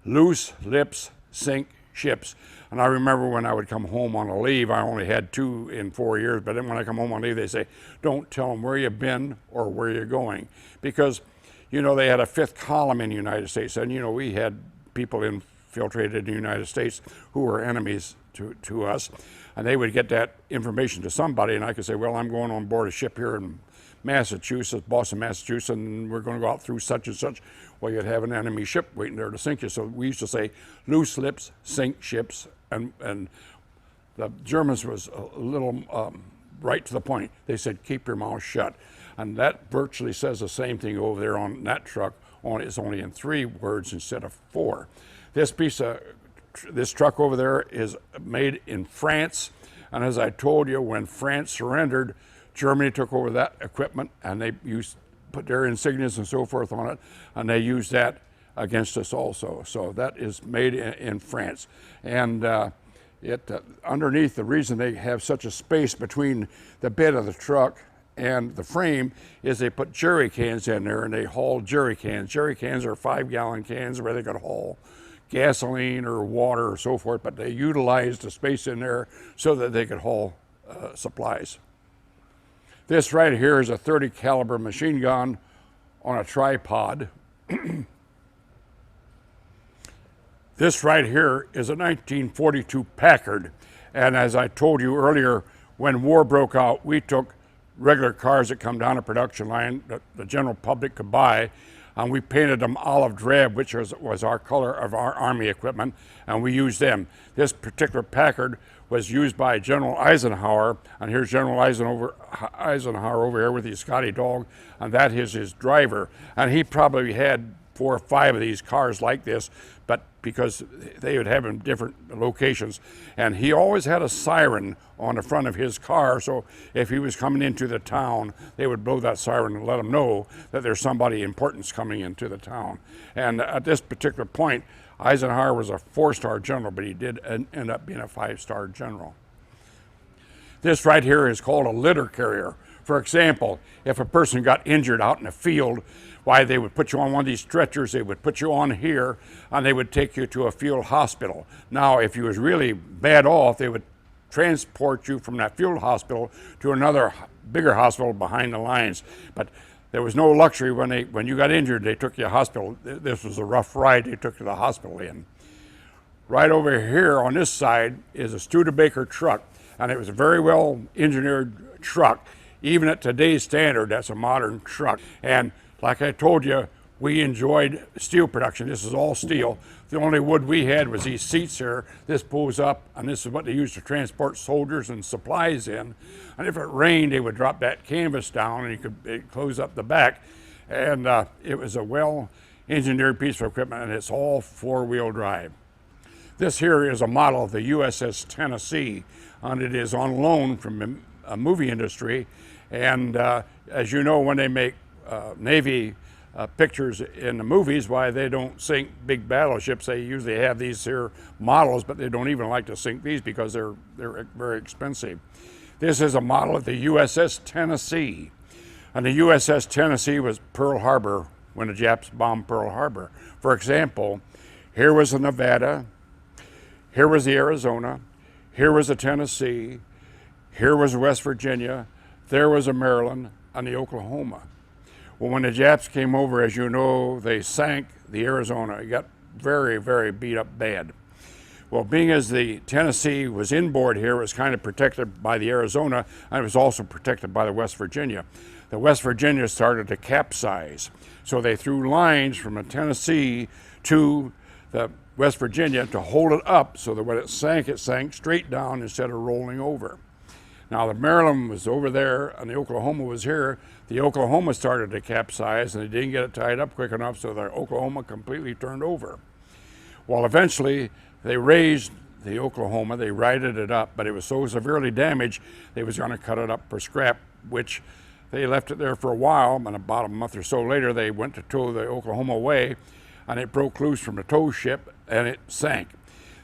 loose lips sink ships. And I remember when I would come home on a leave, I only had 2 in 4 years, but then when I come home on leave, they say, don't tell them where you've been or where you're going. Because, you know, they had a 5th column in the United States, and, you know, we had people infiltrated in the United States who were enemies to us, and they would get that information to somebody, and I could say, well, I'm going on board a ship here in Massachusetts, Boston, Massachusetts, and we're going to go out through such and such. Well, you'd have an enemy ship waiting there to sink you. So we used to say, loose lips sink ships, and the Germans was a little right to the point. They said, keep your mouth shut. And that virtually says the same thing over there on that truck, only it's only in 3 words instead of 4. This truck over there is made in France, and as I told you, when France surrendered, Germany took over that equipment, and they put their insignias and so forth on it, and they used that against us also. So that is made in France. And underneath, the reason they have such a space between the bed of the truck and the frame is they put jerry cans in there, and they haul jerry cans. Jerry cans are 5-gallon cans where they could haul gasoline or water or so forth, but they utilized the space in there so that they could haul supplies. This right here is a 30 caliber machine gun on a tripod. This right here is a 1942 Packard, and as I told you earlier, when war broke out, we took regular cars that come down a production line that the general public could buy, and we painted them olive drab, which was our color of our Army equipment, and we used them. This particular Packard was used by General Eisenhower, and here's General Eisenhower over here with his Scotty dog, and that is his driver. And he probably had 4 or 5 of these cars like this, but because they would have in different locations. And he always had a siren on the front of his car, so if he was coming into the town, they would blow that siren and let him know that there's somebody important coming into the town. And at this particular point, Eisenhower was a 4-star general, but he did end up being a 5-star general. This right here is called a litter carrier. For example, if a person got injured out in the field, why, they would put you on one of these stretchers, they would put you on here, and they would take you to a field hospital. Now, if you was really bad off, they would transport you from that field hospital to another bigger hospital behind the lines. But there was no luxury when you got injured, they took you to the hospital. This was a rough ride they took you to the hospital in. Right over here on this side is a Studebaker truck, and it was a very well engineered truck. Even at today's standard, that's a modern truck. And like I told you, we enjoyed steel production. This is all steel. The only wood we had was these seats here. This pulls up, and this is what they used to transport soldiers and supplies in. And if it rained, they would drop that canvas down, and you could close up the back. And it was a well-engineered piece of equipment, and it's all 4-wheel drive. This here is a model of the USS Tennessee, and it is on loan from a movie industry. And as you know, when they make Navy pictures in the movies, why they don't sink big battleships. They usually have these here models, but they don't even like to sink these because they're very expensive. This is a model of the USS Tennessee. And the USS Tennessee was Pearl Harbor when the Japs bombed Pearl Harbor. For example, here was the Nevada, here was the Arizona, here was the Tennessee, here was West Virginia, there was a Maryland, and the Oklahoma. Well, when the Japs came over, as you know, they sank the Arizona. It got very, very beat up bad. Well, being as the Tennessee was inboard here, it was kind of protected by the Arizona, and it was also protected by the West Virginia. The West Virginia started to capsize. So they threw lines from the Tennessee to the West Virginia to hold it up so that when it sank straight down instead of rolling over. Now the Maryland was over there and the Oklahoma was here. The Oklahoma started to capsize and they didn't get it tied up quick enough, so the Oklahoma completely turned over. Well, eventually they raised the Oklahoma, they righted it up, but it was so severely damaged they was going to cut it up for scrap, which they left it there for a while, and about a month or so later they went to tow the Oklahoma away, and it broke loose from the tow ship and it sank.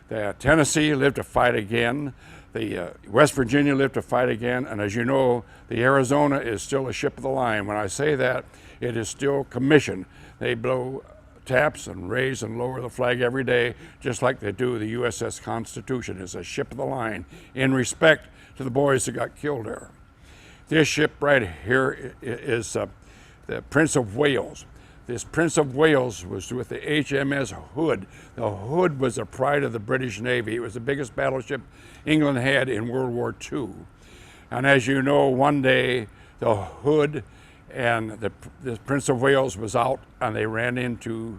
The Tennessee lived to fight again. The West Virginia lived to fight again, and as you know, the Arizona is still a ship of the line. When I say that, it is still commissioned. They blow taps and raise and lower the flag every day, just like they do the USS Constitution. It's a ship of the line in respect to the boys that got killed there. This ship right here is the Prince of Wales. This Prince of Wales was with the HMS Hood. The Hood was the pride of the British Navy. It was the biggest battleship England had in World War II. And as you know, one day the Hood and the Prince of Wales was out and they ran into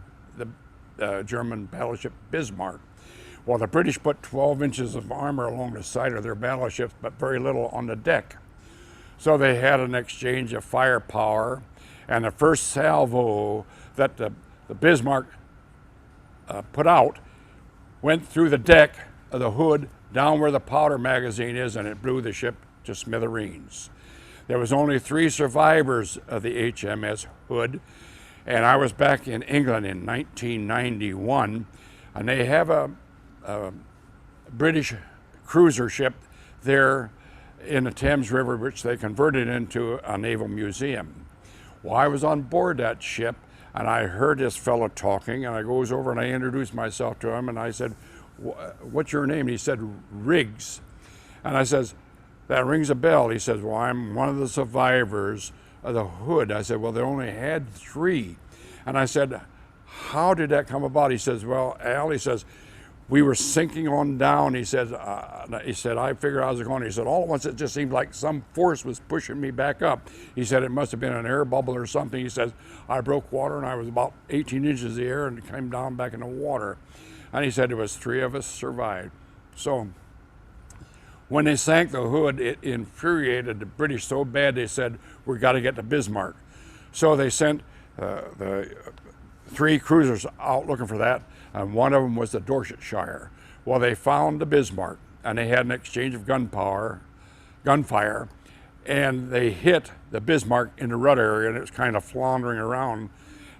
the German battleship Bismarck. Well, the British put 12 inches of armor along the side of their battleships, but very little on the deck. So they had an exchange of firepower, and the first salvo that the Bismarck put out went through the deck of the Hood down where the powder magazine is, and it blew the ship to smithereens. There was only 3 survivors of the HMS Hood, and I was back in England in 1991, and they have a British cruiser ship there in the Thames River, which they converted into a naval museum. Well, I was on board that ship, and I heard this fellow talking, and I goes over and I introduced myself to him, and I said, "What's your name?" And he said, "Riggs." And I says, "That rings a bell." He says, "Well, I'm one of the survivors of the Hood." I said, "Well, they only had 3. And I said, "How did that come about?" He says, "Well, Al," he says, "we were sinking on down." He said, "I figured I was going." He said, "All at once it just seemed like some force was pushing me back up." He said, "It must have been an air bubble or something." He says, "I broke water and I was about 18 inches in the air and came down back in the water." And he said, "It was 3 of us survived." So when they sank the Hood, it infuriated the British so bad they said, "We got to get to Bismarck." So they sent the 3 cruisers out looking for that, and one of them was the Dorsetshire. Well, they found the Bismarck, and they had an exchange of gunfire, and they hit the Bismarck in the rudder area, and it was kind of floundering around,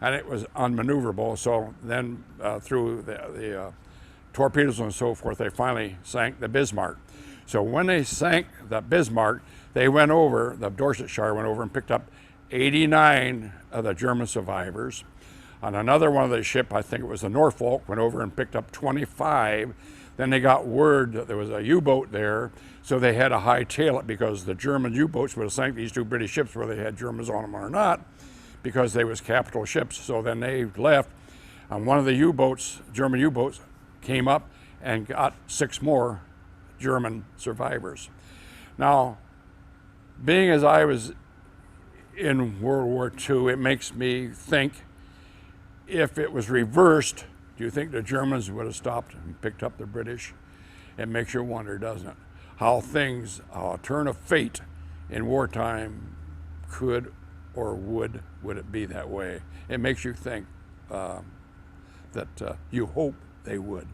and it was unmaneuverable. So then through the torpedoes and so forth, they finally sank the Bismarck. So when they sank the Bismarck, they went over, the Dorsetshire went over and picked up 89 of the German survivors. On another one of the ship, I think it was the Norfolk, went over and picked up 25. Then they got word that there was a U-boat there, so they had to hightail it because the German U-boats would have sank these 2 British ships, whether they had Germans on them or not, because they was capital ships. So then they left, and one of the U-boats, German U-boats, came up and got 6 more German survivors. Now, being as I was in World War II, it makes me think, if it was reversed, do you think the Germans would have stopped and picked up the British? It makes you wonder, doesn't it? How things, a turn of fate in wartime could or would it be that way? It makes you think that you hope they would.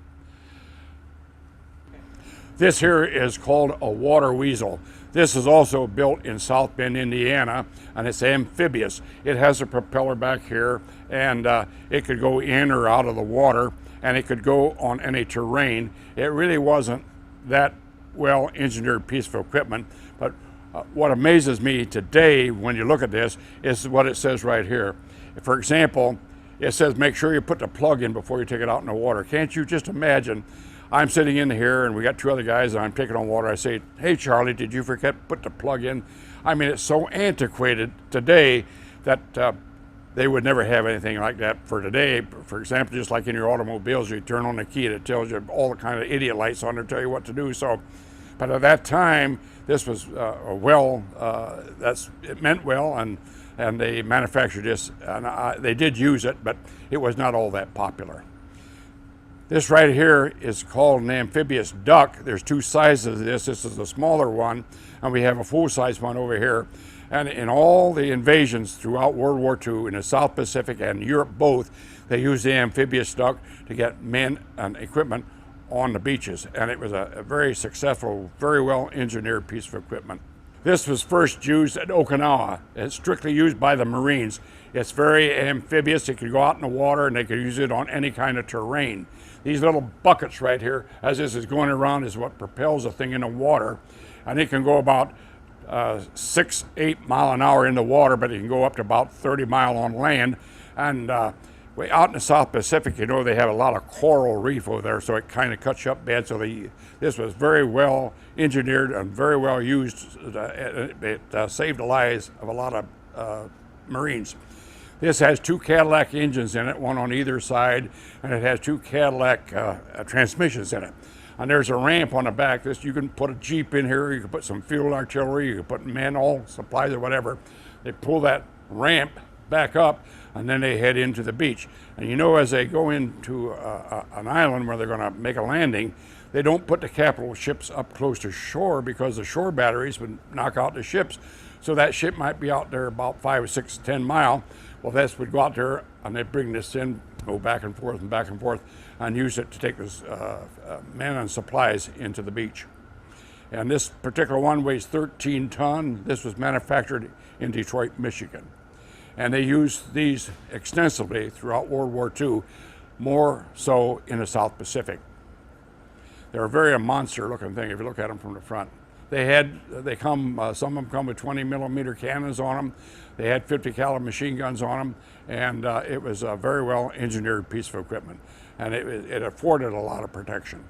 This here is called a water weasel. This is also built in South Bend, Indiana, and it's amphibious. It has a propeller back here, and it could go in or out of the water, and it could go on any terrain. It really wasn't that well engineered piece of equipment, but what amazes me today when you look at this is what it says right here. For example, it says make sure you put the plug in before you take it out in the water. Can't you just imagine? I'm sitting in here and we got 2 other guys and I'm taking on water. I say, "Hey Charlie, did you forget to put the plug in?" I mean, it's so antiquated today that they would never have anything like that for today. For example, just like in your automobiles, you turn on the key and it tells you all the kind of idiot lights on there tell you what to do. So, but at that time, this was it meant well, and they manufactured this, and they did use it, but it was not all that popular. This right here is called an amphibious duck. There's 2 sizes of this. This is the smaller one, and we have a full-size one over here. And in all the invasions throughout World War II, in the South Pacific and Europe both, they used the amphibious duck to get men and equipment on the beaches. And it was a very successful, very well-engineered piece of equipment. This was first used at Okinawa. It's strictly used by the Marines. It's very amphibious. It could go out in the water, and they could use it on any kind of terrain. These little buckets right here, as this is going around, is what propels the thing in the water. And it can go about 6-8 mile an hour in the water, but it can go up to about 30 mile on land. And way out in the South Pacific, you know, they have a lot of coral reef over there, so it kind of cuts you up bad. So this was very well engineered and very well used. It saved the lives of a lot of Marines. This has 2 Cadillac engines in it, one on either side, and it has 2 Cadillac transmissions in it. And there's a ramp on the back. You can put a Jeep in here, you can put some field artillery, you can put men, all supplies or whatever. They pull that ramp back up, and then they head into the beach. And you know, as they go into an island where they're going to make a landing, they don't put the capital ships up close to shore because the shore batteries would knock out the ships. So that ship might be out there about 5 or 6, 10 mile. Well, this would go out there, and they bring this in, go back and forth, and use it to take this men and supplies into the beach. And this particular one weighs 13 tons. This was manufactured in Detroit, Michigan. And they used these extensively throughout World War II, more so in the South Pacific. They're a very monster-looking thing if you look at them from the front. They come, some of them come with 20 millimeter cannons on them. They had 50 caliber machine guns on them, and it was a very well engineered piece of equipment, and it afforded a lot of protection.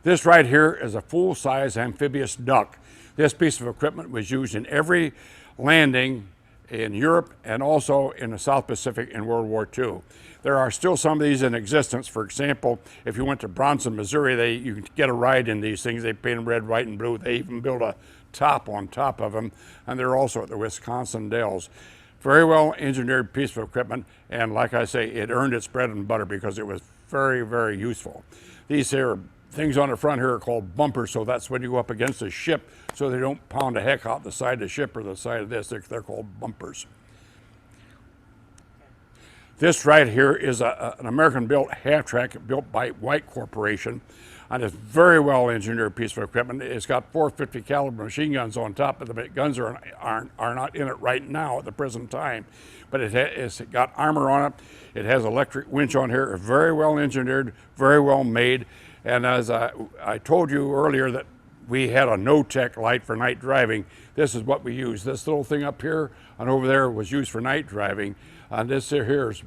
This right here is a full-size amphibious duck. This piece of equipment was used in every landing in Europe and also in the South Pacific in World War II. There are still some of these in existence. For example, if you went to Bronson, Missouri, you could get a ride in these things. They paint them red, white, and blue. They even built a top on top of them, and they're also at the Wisconsin Dells. Very well engineered piece of equipment, and like I say, it earned its bread and butter because it was very, very useful. These here things on the front here are called bumpers, so that's when you go up against a ship so they don't pound the heck out the side of the ship or the side of this. They're called bumpers. This right here is an American-built half-track built by White Corporation, and it's very well engineered piece of equipment. It's got 450 caliber machine guns on top of the guns are not in it right now at the present time, but it's got armor on it. It has electric winch on here. Very well engineered, very well made. And as I told you earlier that we had a no-tech light for night driving, this is what we use. This little thing up here and over there was used for night driving. And this here is,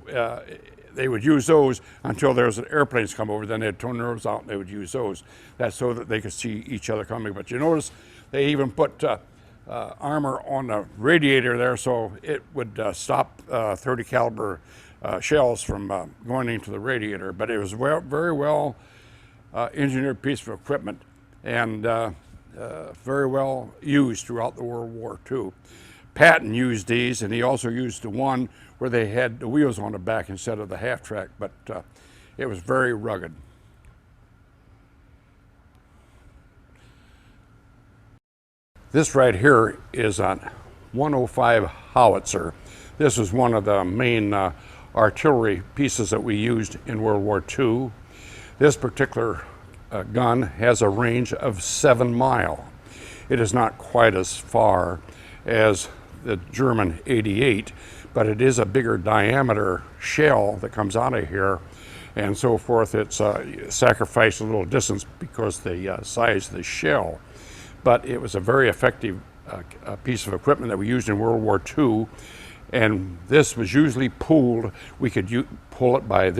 they would use those until there was airplanes come over, then they'd turn those out and they would use those. That's so that they could see each other coming. But you notice they even put armor on the radiator there so it would stop 30 caliber shells from going into the radiator. But it was very well engineered piece of equipment and very well used throughout the World War II. Patton used these, and he also used the one where they had the wheels on the back instead of the half-track, but it was very rugged. This right here is a 105 howitzer. This is one of the main artillery pieces that we used in World War II. This particular gun has a range of 7 miles. It is not quite as far as the German 88, but it is a bigger diameter shell that comes out of here and so forth. It's sacrificed a little distance because the size of the shell, but it was a very effective piece of equipment that we used in World War II, and this was usually pulled. We could pull it by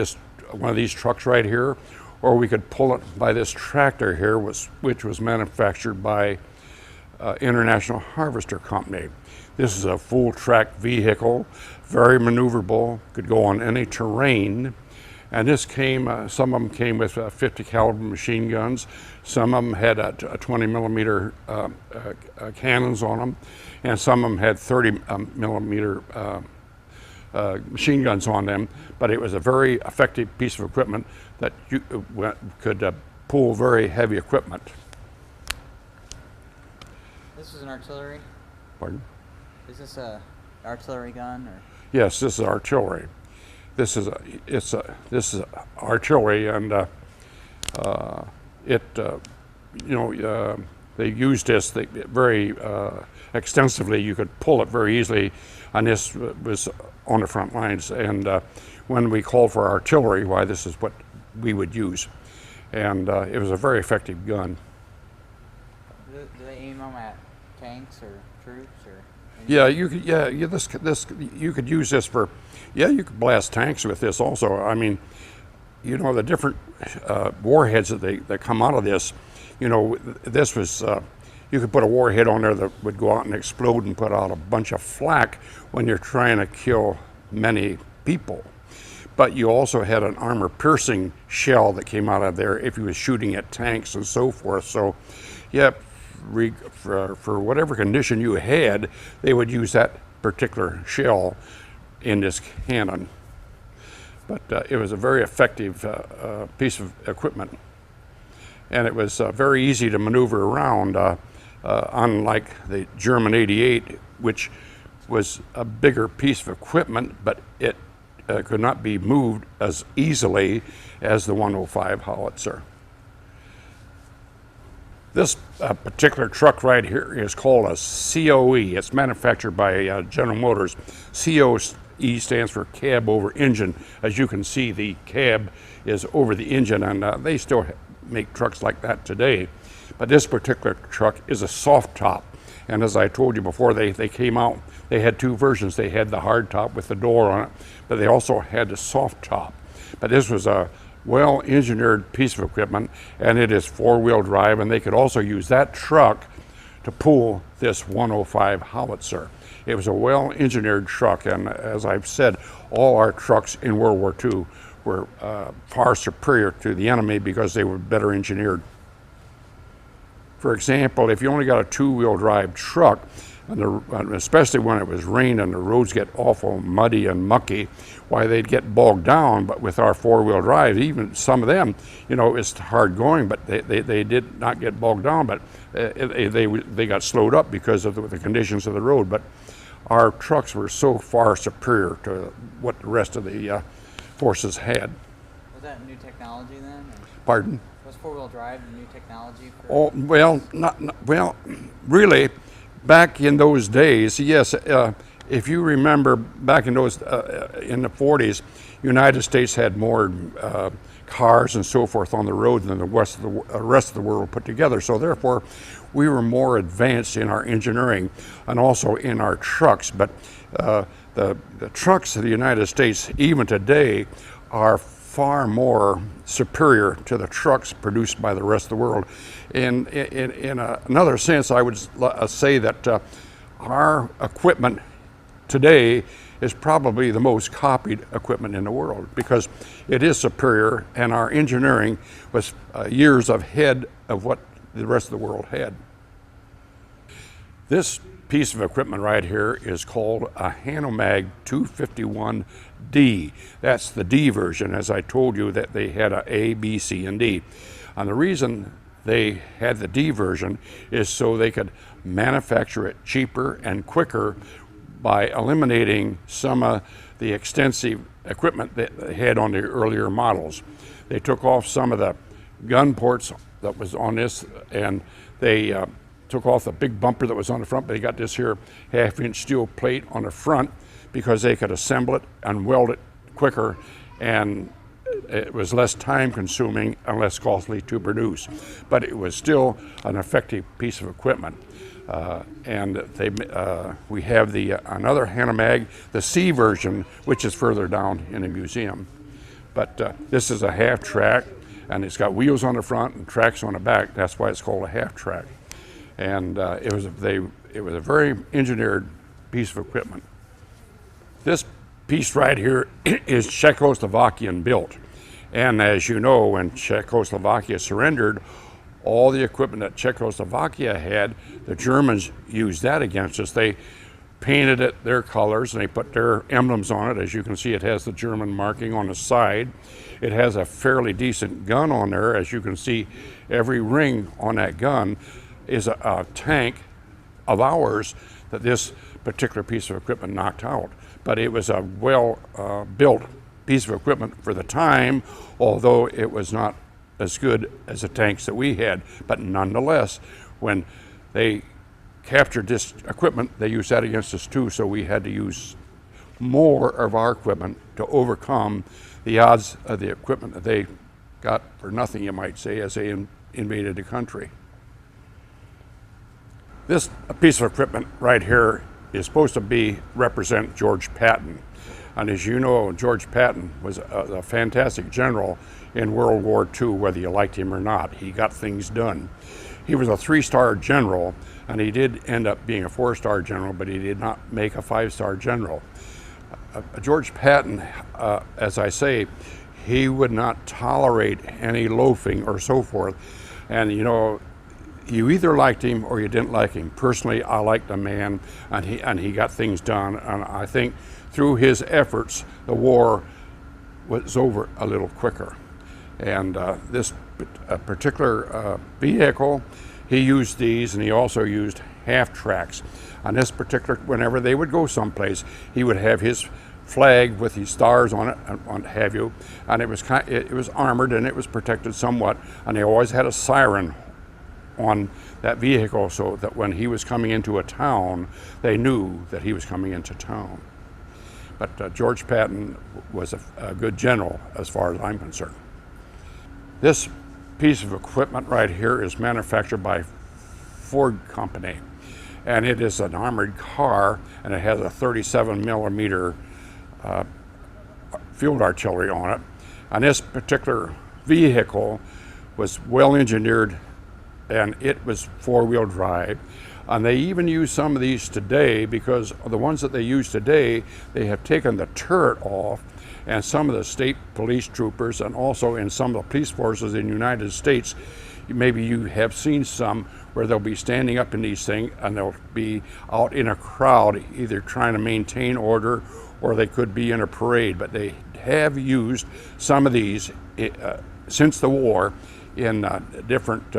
one of these trucks right here, or we could pull it by this tractor here, which was manufactured by International Harvester Company. This is a full track vehicle, very maneuverable, could go on any terrain. And this came, some of them came with 50 caliber machine guns. Some of them had a 20 millimeter cannons on them. And some of them had 30 millimeter machine guns on them. But it was a very effective piece of equipment that you could pull very heavy equipment. This is an artillery? Pardon? Is this a artillery gun or? Yes, this is artillery. This is artillery, and they used this very extensively. You could pull it very easily, and this was on the front lines. And when we called for artillery, why, this is what we would use, and it was a very effective gun. Do they aim them at tanks or troops or? Yeah, you could. Yeah, you could use this for. Yeah, you could blast tanks with this also. I mean, you know, the different warheads that come out of this. You know, this was. You could put a warhead on there that would go out and explode and put out a bunch of flak when you're trying to kill many people. But you also had an armor-piercing shell that came out of there if you was shooting at tanks and so forth. So, yeah. For whatever condition you had, they would use that particular shell in this cannon. But it was a very effective piece of equipment. And it was very easy to maneuver around, unlike the German 88, which was a bigger piece of equipment, but it could not be moved as easily as the 105 howitzer. This particular truck right here is called a COE. It's manufactured by General Motors. CO E stands for cab over engine. As you can see, the cab is over the engine, and they still make trucks like that today. But this particular truck is a soft top. And as I told you before, they came out, they had two versions. They had the hard top with the door on it, but they also had the soft top. But this was a well-engineered piece of equipment, and it is four-wheel drive, and they could also use that truck to pull this 105 howitzer. It was a well-engineered truck, and as I've said, all our trucks in World War II were far superior to the enemy because they were better engineered. For example, if you only got a two-wheel drive truck, and especially when it was rain and the roads get awful muddy and mucky, why they'd get bogged down. But with our four-wheel drive, even some of them, you know, it's hard going, but they did not get bogged down, but they got slowed up because of the conditions of the road. But our trucks were so far superior to what the rest of the forces had. Was that new technology then? Or? Pardon? Was four-wheel drive the new technology? For Oh, well, well, really, back in those days, yes. If you remember, back in those in the 40s, United States had more cars and so forth on the road than the rest of the world put together. So therefore, we were more advanced in our engineering and also in our trucks. But the trucks of the United States, even today, are far more superior to the trucks produced by the rest of the world. In another sense, I would say that our equipment today is probably the most copied equipment in the world because it is superior, and our engineering was years ahead of what the rest of the world had. This piece of equipment right here is called a Hanomag 251D. That's the D version, as I told you that they had A, B, C, and D. And the reason they had the D version is so they could manufacture it cheaper and quicker by eliminating some of the extensive equipment that they had on the earlier models. They took off some of the gun ports that was on this, and they took off the big bumper that was on the front, but they got this here half-inch steel plate on the front because they could assemble it and weld it quicker, and it was less time consuming and less costly to produce. But it was still an effective piece of equipment. We have another Hanomag, the C version, which is further down in the museum. But this is a half track, and it's got wheels on the front and tracks on the back. That's why it's called a half track. And it was a very engineered piece of equipment. This piece right here is Czechoslovakian built. And as you know, when Czechoslovakia surrendered, all the equipment that Czechoslovakia had, the Germans used that against us. They painted it their colors and they put their emblems on it. As you can see, it has the German marking on the side. It has a fairly decent gun on there. As you can see, every ring on that gun is a tank of ours that this particular piece of equipment knocked out. But it was a well-built piece of equipment for the time, although it was not as good as the tanks that we had. But nonetheless, when they captured this equipment, they used that against us too, so we had to use more of our equipment to overcome the odds of the equipment that they got for nothing, you might say, as they invaded the country. This piece of equipment right here is supposed to represent George Patton. And as you know, George Patton was a fantastic general in World War II, whether you liked him or not. He got things done. He was a 3-star general, and he did end up being a 4-star general, but he did not make a 5-star general. George Patton, as I say, he would not tolerate any loafing or so forth. And you know, you either liked him or you didn't like him. Personally, I liked the man, and he got things done. And I think through his efforts, the war was over a little quicker. And this particular vehicle, he used these, and he also used half tracks. On this particular, whenever they would go someplace, he would have his flag with these stars on it, and what have you. And it was armored and it was protected somewhat. And they always had a siren on that vehicle so that when he was coming into a town, they knew that he was coming into town. But George Patton was a good general as far as I'm concerned. This piece of equipment right here is manufactured by Ford Company, and it is an armored car, and it has a 37 millimeter field artillery on it. And this particular vehicle was well engineered, and it was four-wheel drive. And they even use some of these today, because the ones that they use today, they have taken the turret off, and some of the state police troopers, and also in some of the police forces in the United States, maybe you have seen some where they'll be standing up in these things and they'll be out in a crowd either trying to maintain order, or they could be in a parade. But they have used some of these since the war in different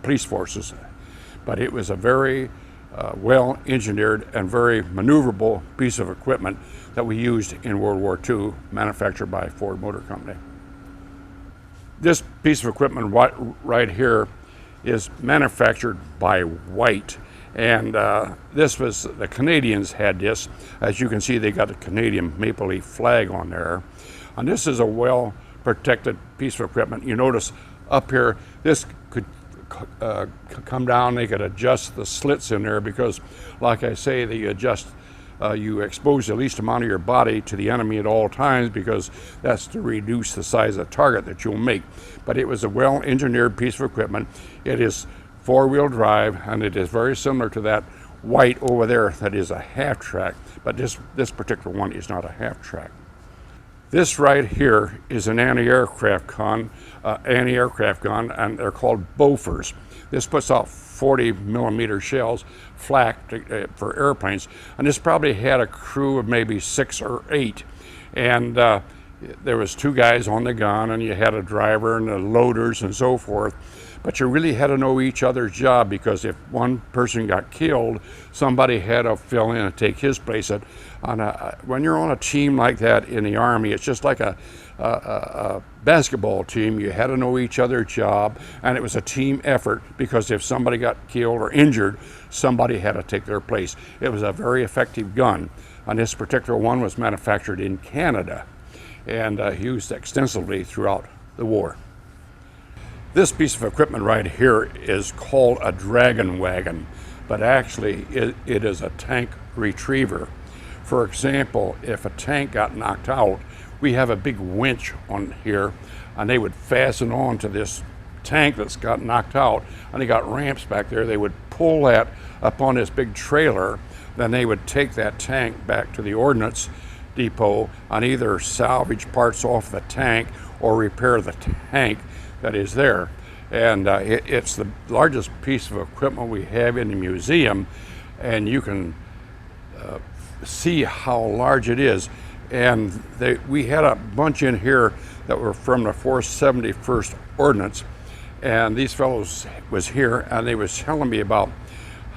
police forces. But it was a very well engineered and very maneuverable piece of equipment that we used in World War II, manufactured by Ford Motor Company. This piece of equipment right here is manufactured by White, and this was, the Canadians had this. As you can see, they got the Canadian maple leaf flag on there. And this is a well protected piece of equipment. You notice up here, this could come down. They could adjust the slits in there because, like I say, they adjust. You expose the least amount of your body to the enemy at all times, because that's to reduce the size of the target that you'll make. But it was a well-engineered piece of equipment. It is four-wheel drive, and it is very similar to that White over there that is a half-track, but this particular one is not a half-track. This right here is an anti-aircraft gun, and they're called Bofors. This puts out 40 millimeter shells, flak for airplanes, and this probably had a crew of maybe 6 or 8. And there was 2 guys on the gun, and you had a driver and the loaders and so forth. But you really had to know each other's job, because if one person got killed, somebody had to fill in and take his place. When you're on a team like that in the Army, it's just like a basketball team. You had to know each other's job, and it was a team effort, because if somebody got killed or injured, somebody had to take their place. It was a very effective gun, and this particular one was manufactured in Canada and used extensively throughout the war. This piece of equipment right here is called a dragon wagon, but actually it is a tank retriever. For example, if a tank got knocked out, we have a big winch on here, and they would fasten on to this tank that's got knocked out, and they got ramps back there. They would pull that up on this big trailer, then they would take that tank back to the ordnance depot and either salvage parts off the tank or repair the tank that is there. And it's the largest piece of equipment we have in the museum, and you can see how large it is. And we had a bunch in here that were from the 471st Ordnance, and these fellows was here, and they was telling me about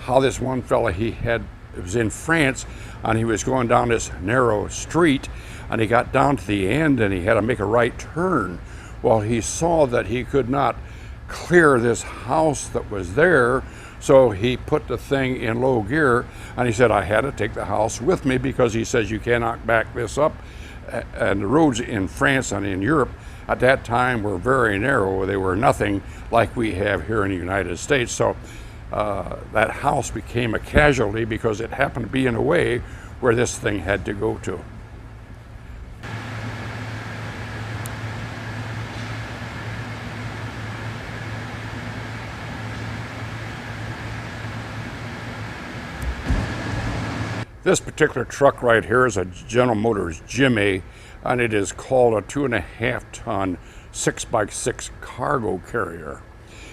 how this one fellow it was in France, and he was going down this narrow street, and he got down to the end, and he had to make a right turn. Well, he saw that he could not clear this house that was there, so he put the thing in low gear, and he said, I had to take the house with me, because he says you cannot back this up. And the roads in France and in Europe at that time were very narrow. They were nothing like we have here in the United States. So that house became a casualty, because it happened to be in a way where this thing had to go to. This particular truck right here is a General Motors Jimmy, and it is called a 2.5 ton 6x6 cargo carrier.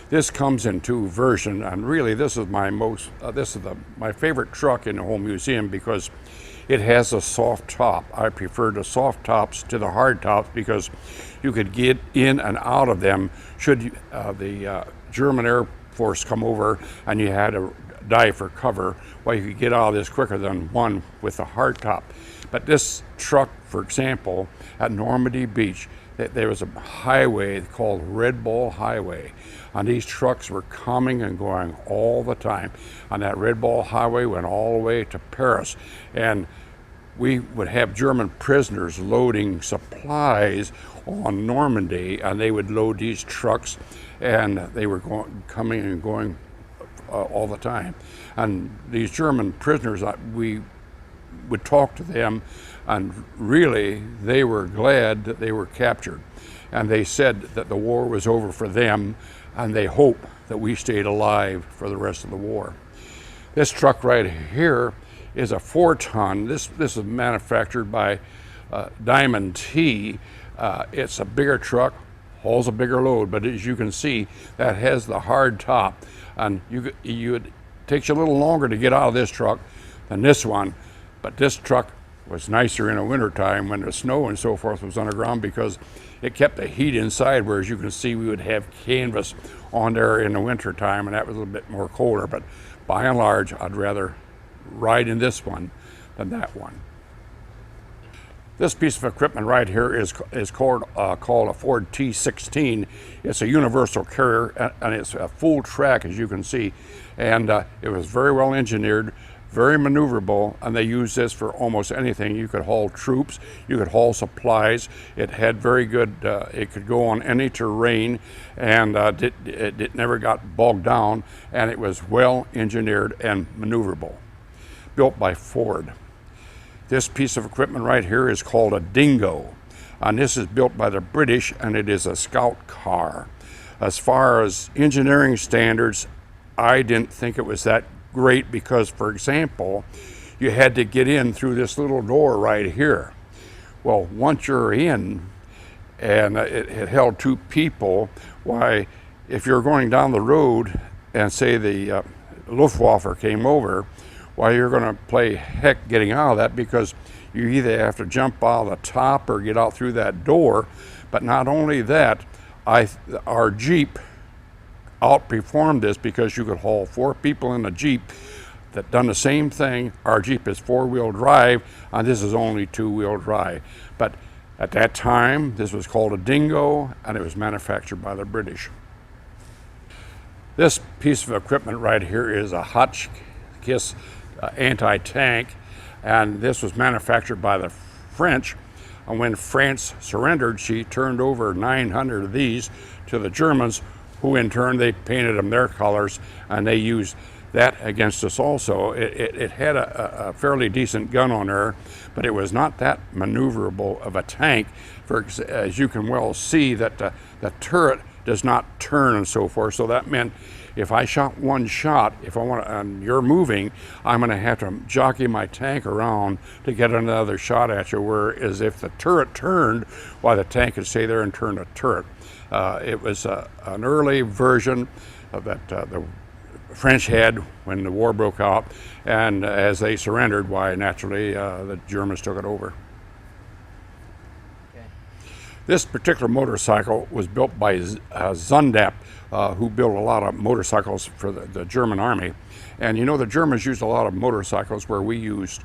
This comes in 2 versions, and really this is my favorite truck in the whole museum, because it has a soft top. I prefer the soft tops to the hard tops, because you could get in and out of them should the German Air Force come over and you had to dive for cover. Well, you could get out of this quicker than one with a hard top. But this truck, for example, at Normandy Beach, there was a highway called Red Bull Highway, and these trucks were coming and going all the time. And that Red Bull Highway went all the way to Paris. And we would have German prisoners loading supplies on Normandy, and they would load these trucks, and they were coming and going all the time. And these German prisoners, we would talk to them, and really they were glad that they were captured. And they said that the war was over for them, and they hope that we stayed alive for the rest of the war. This truck right here is a 4-ton. This is manufactured by Diamond T. It's a bigger truck, hauls a bigger load, but as you can see, that has the hard top. And it takes you a little longer to get out of this truck than this one, but this truck was nicer in the wintertime when the snow and so forth was underground, because it kept the heat inside, whereas you can see we would have canvas on there in the wintertime, and that was a little bit more colder. But by and large, I'd rather ride in this one than that one. This piece of equipment right here is called a Ford T16. It's a universal carrier, and it's a full track, as you can see. And it was very well engineered, very maneuverable, and they use this for almost anything. You could haul troops, you could haul supplies. It had very good, it could go on any terrain, and it never got bogged down, and it was well engineered and maneuverable. Built by Ford. This piece of equipment right here is called a dingo, and this is built by the British, and it is a scout car. As far as engineering standards, I didn't think it was that great, because, for example, you had to get in through this little door right here. Well, once you're in, and it held 2 people, why, if you're going down the road and say the Luftwaffe came over, why, you're going to play heck getting out of that, because you either have to jump out of the top or get out through that door. But not only that, our Jeep outperformed this, because you could haul 4 people in a Jeep that done the same thing. Our Jeep is 4-wheel drive, and this is only 2-wheel drive. But at that time, this was called a dingo, and it was manufactured by the British. This piece of equipment right here is a Hotchkiss anti-tank, and this was manufactured by the French. And when France surrendered, she turned over 900 of these to the Germans, who in turn, they painted them their colors, and they used that against us also. It had a fairly decent gun on there, but it was not that maneuverable of a tank. As you can well see, that the turret does not turn and so forth. So that meant if I shot one shot, if I want to, and you're moving, I'm going to have to jockey my tank around to get another shot at you. Whereas if the turret turned, why, the tank could stay there and turn the turret. It was an early version of that the French had when the war broke out, and as they surrendered, why, naturally, the Germans took it over. Okay. This particular motorcycle was built by Zundap, who built a lot of motorcycles for the German army. And you know, the Germans used a lot of motorcycles where we used,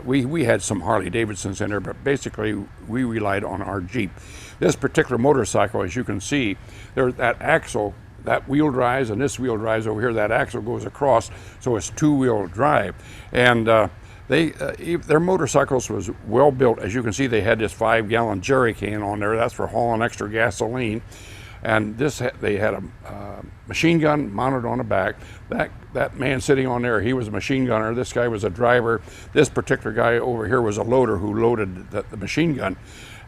we had some Harley Davidsons in there, but basically we relied on our Jeep. This particular motorcycle, as you can see, there's that axle, that wheel drives, and this wheel drives over here, that axle goes across, so it's 2-wheel drive. And their motorcycles was well built. As you can see, they had this 5-gallon jerry can on there. That's for hauling extra gasoline. And they had a machine gun mounted on the back. That man sitting on there, he was a machine gunner. This guy was a driver. This particular guy over here was a loader who loaded the machine gun.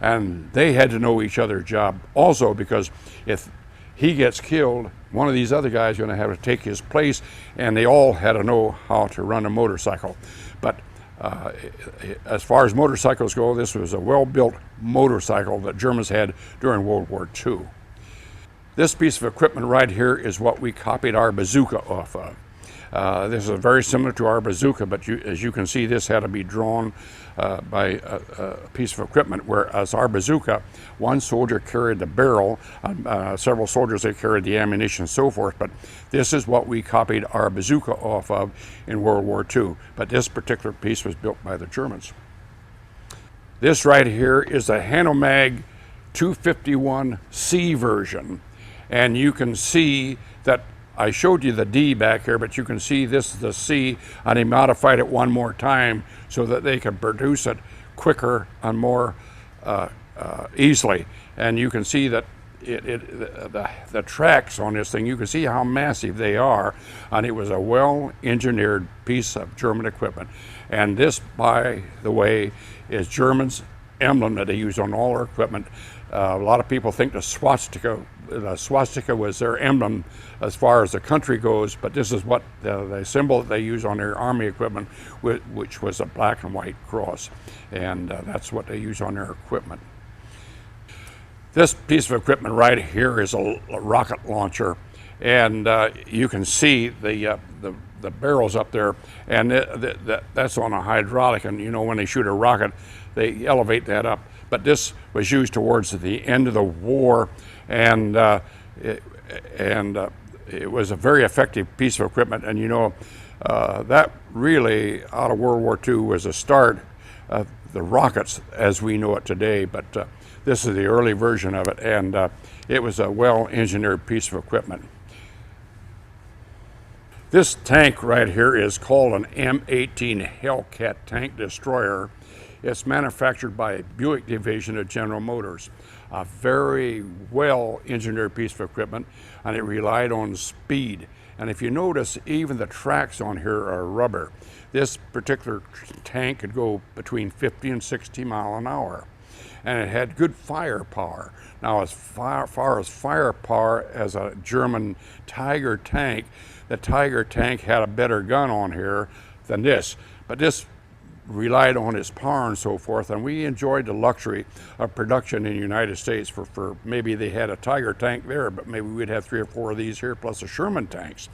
And they had to know each other's job also, because if he gets killed, one of these other guys is going to have to take his place, and they all had to know how to run a motorcycle. But as far as motorcycles go, this was a well-built motorcycle that Germans had during World War II. This piece of equipment right here is what we copied our bazooka off of. This is very similar to our bazooka, but as you can see, this had to be drawn by a piece of equipment, whereas our bazooka, one soldier carried the barrel, several soldiers, they carried the ammunition and so forth, but this is what we copied our bazooka off of in World War II. But this particular piece was built by the Germans. This right here is a Hanomag 251C version, and you can see that I showed you the D back here, but you can see this is the C, and they modified it one more time so that they could produce it quicker and more easily. And you can see that the tracks on this thing, you can see how massive they are, and it was a well-engineered piece of German equipment. And this, by the way, is Germans' emblem that they use on all their equipment. A lot of people think the swastika was their emblem as far as the country goes, but this is what the symbol that they use on their army equipment, which was a black and white cross, and that's what they use on their equipment. This piece of equipment right here is a rocket launcher, and you can see the barrels up there, and that's on a hydraulic, and you know when they shoot a rocket, they elevate that up. But this was used towards the end of the war, and it was a very effective piece of equipment. And you know, that really, out of World War II, was a start of the rockets as we know it today. But this is the early version of it, and it was a well-engineered piece of equipment. This tank right here is called an M18 Hellcat tank destroyer. It's manufactured by Buick division of General Motors. A very well-engineered piece of equipment, and it relied on speed. And if you notice, even the tracks on here are rubber. This particular tank could go between 50 and 60 miles an hour. And it had good firepower. Now, as far as firepower as a German Tiger tank, the Tiger tank had a better gun on here than this. But this relied on its power and so forth, and we enjoyed the luxury of production in the United States for maybe they had a Tiger tank there, but maybe we'd have 3 or 4 of these here, plus the Sherman tanks.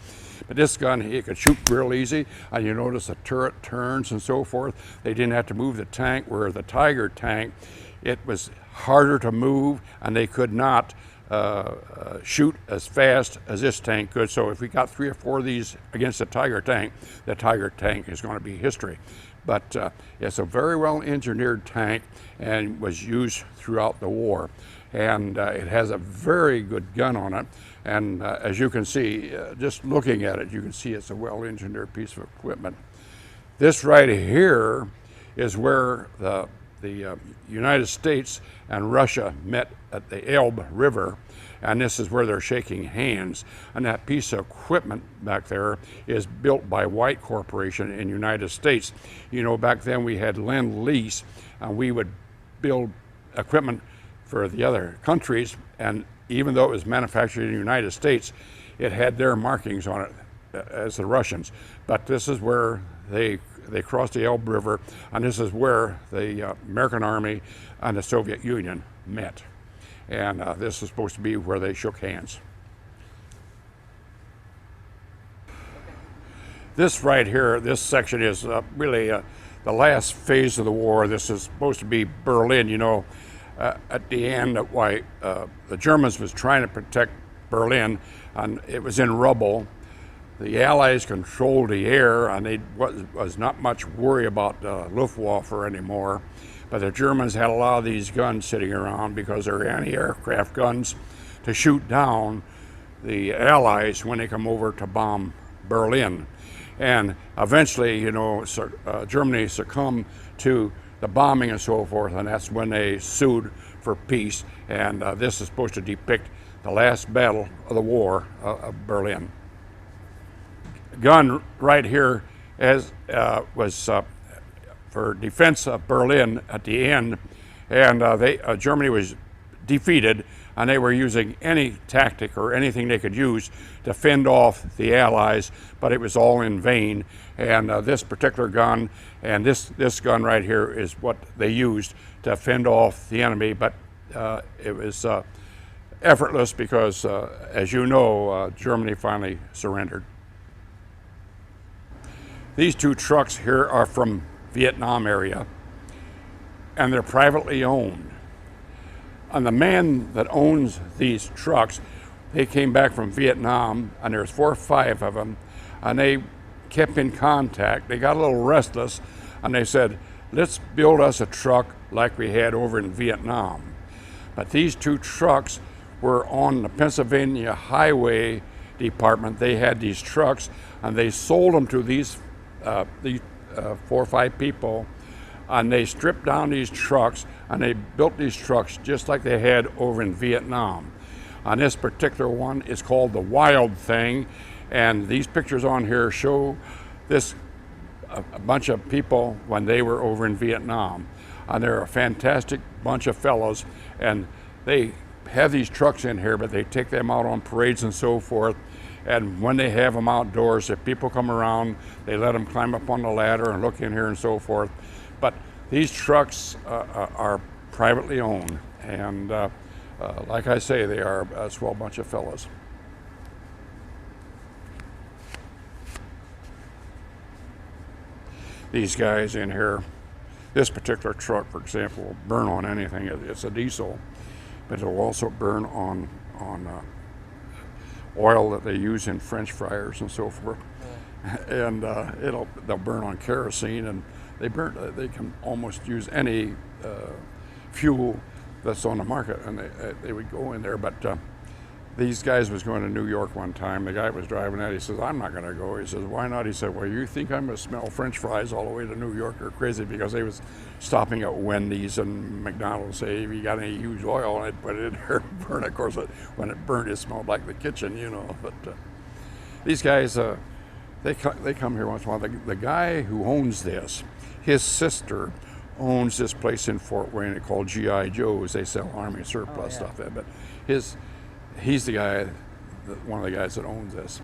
But this gun, it could shoot real easy, and you notice the turret turns and so forth. They didn't have to move the tank, where the Tiger tank, it was harder to move, and they could not shoot as fast as this tank could. So if we got 3 or 4 of these against the Tiger tank is going to be history. But it's a very well engineered tank and was used throughout the war. And it has a very good gun on it. And as you can see, just looking at it, you can see it's a well engineered piece of equipment. This right here is where the United States and Russia met at the Elbe River, and this is where they're shaking hands. And that piece of equipment back there is built by White Corporation in the United States. You know, back then we had Lend-Lease, and we would build equipment for the other countries, and even though it was manufactured in the United States, it had their markings on it as the Russians. But this is where they crossed the Elbe River, and this is where the American Army and the Soviet Union met. And this is supposed to be where they shook hands. This right here, this section is really the last phase of the war. This is supposed to be Berlin. You know, at the end, the Germans was trying to protect Berlin, and it was in rubble. The Allies controlled the air, and there was not much worry about Luftwaffe anymore. But the Germans had a lot of these guns sitting around because they're anti-aircraft guns to shoot down the Allies when they come over to bomb Berlin. And eventually, you know, Germany succumbed to the bombing and so forth, and that's when they sued for peace. And this is supposed to depict the last battle of the war of Berlin. Gun right here was for defense of Berlin at the end, and Germany was defeated, and they were using any tactic or anything they could use to fend off the Allies, but it was all in vain. And this particular gun and this gun right here is what they used to fend off the enemy, but it was effortless because, as you know, Germany finally surrendered. These 2 trucks here are from Vietnam area, and they're privately owned. And the man that owns these trucks, they came back from Vietnam, and there's 4 or 5 of them, and they kept in contact. They got a little restless, and they said, let's build us a truck like we had over in Vietnam. But these 2 trucks were on the Pennsylvania highway department, they had these trucks, and they sold them to these 4 or 5 people, and they stripped down these trucks, and they built these trucks just like they had over in Vietnam. On this particular one, it's called the Wild Thing, and these pictures on here show this a bunch of people when they were over in Vietnam. And they're a fantastic bunch of fellows, and they have these trucks in here, but they take them out on parades and so forth. And when they have them outdoors, if people come around, they let them climb up on the ladder and look in here and so forth. But these trucks are privately owned, and like I say, they are a swell bunch of fellows. These guys in here, this particular truck, for example, will burn on anything. It's a diesel, but it'll also burn on oil that they use in French fryers and so forth. And they'll burn on kerosene, and they can almost use any fuel that's on the market, and they would go in there. But these guys was going to New York one time. The guy was driving that. He says, "I'm not going to go." He says, "Why not?" He said, "Well, you think I'm going to smell French fries all the way to New York? Or crazy," because they was stopping at Wendy's and McDonald's. Say, "If you got any used oil," and I'd put it in there and burn. Of course, when it burned, it smelled like the kitchen, you know. But these guys, they come here once in a while. The guy who owns this, his sister owns this place in Fort Wayne called G.I. Joe's. They sell Army surplus stuff there, but he's the guy, one of the guys that owns this.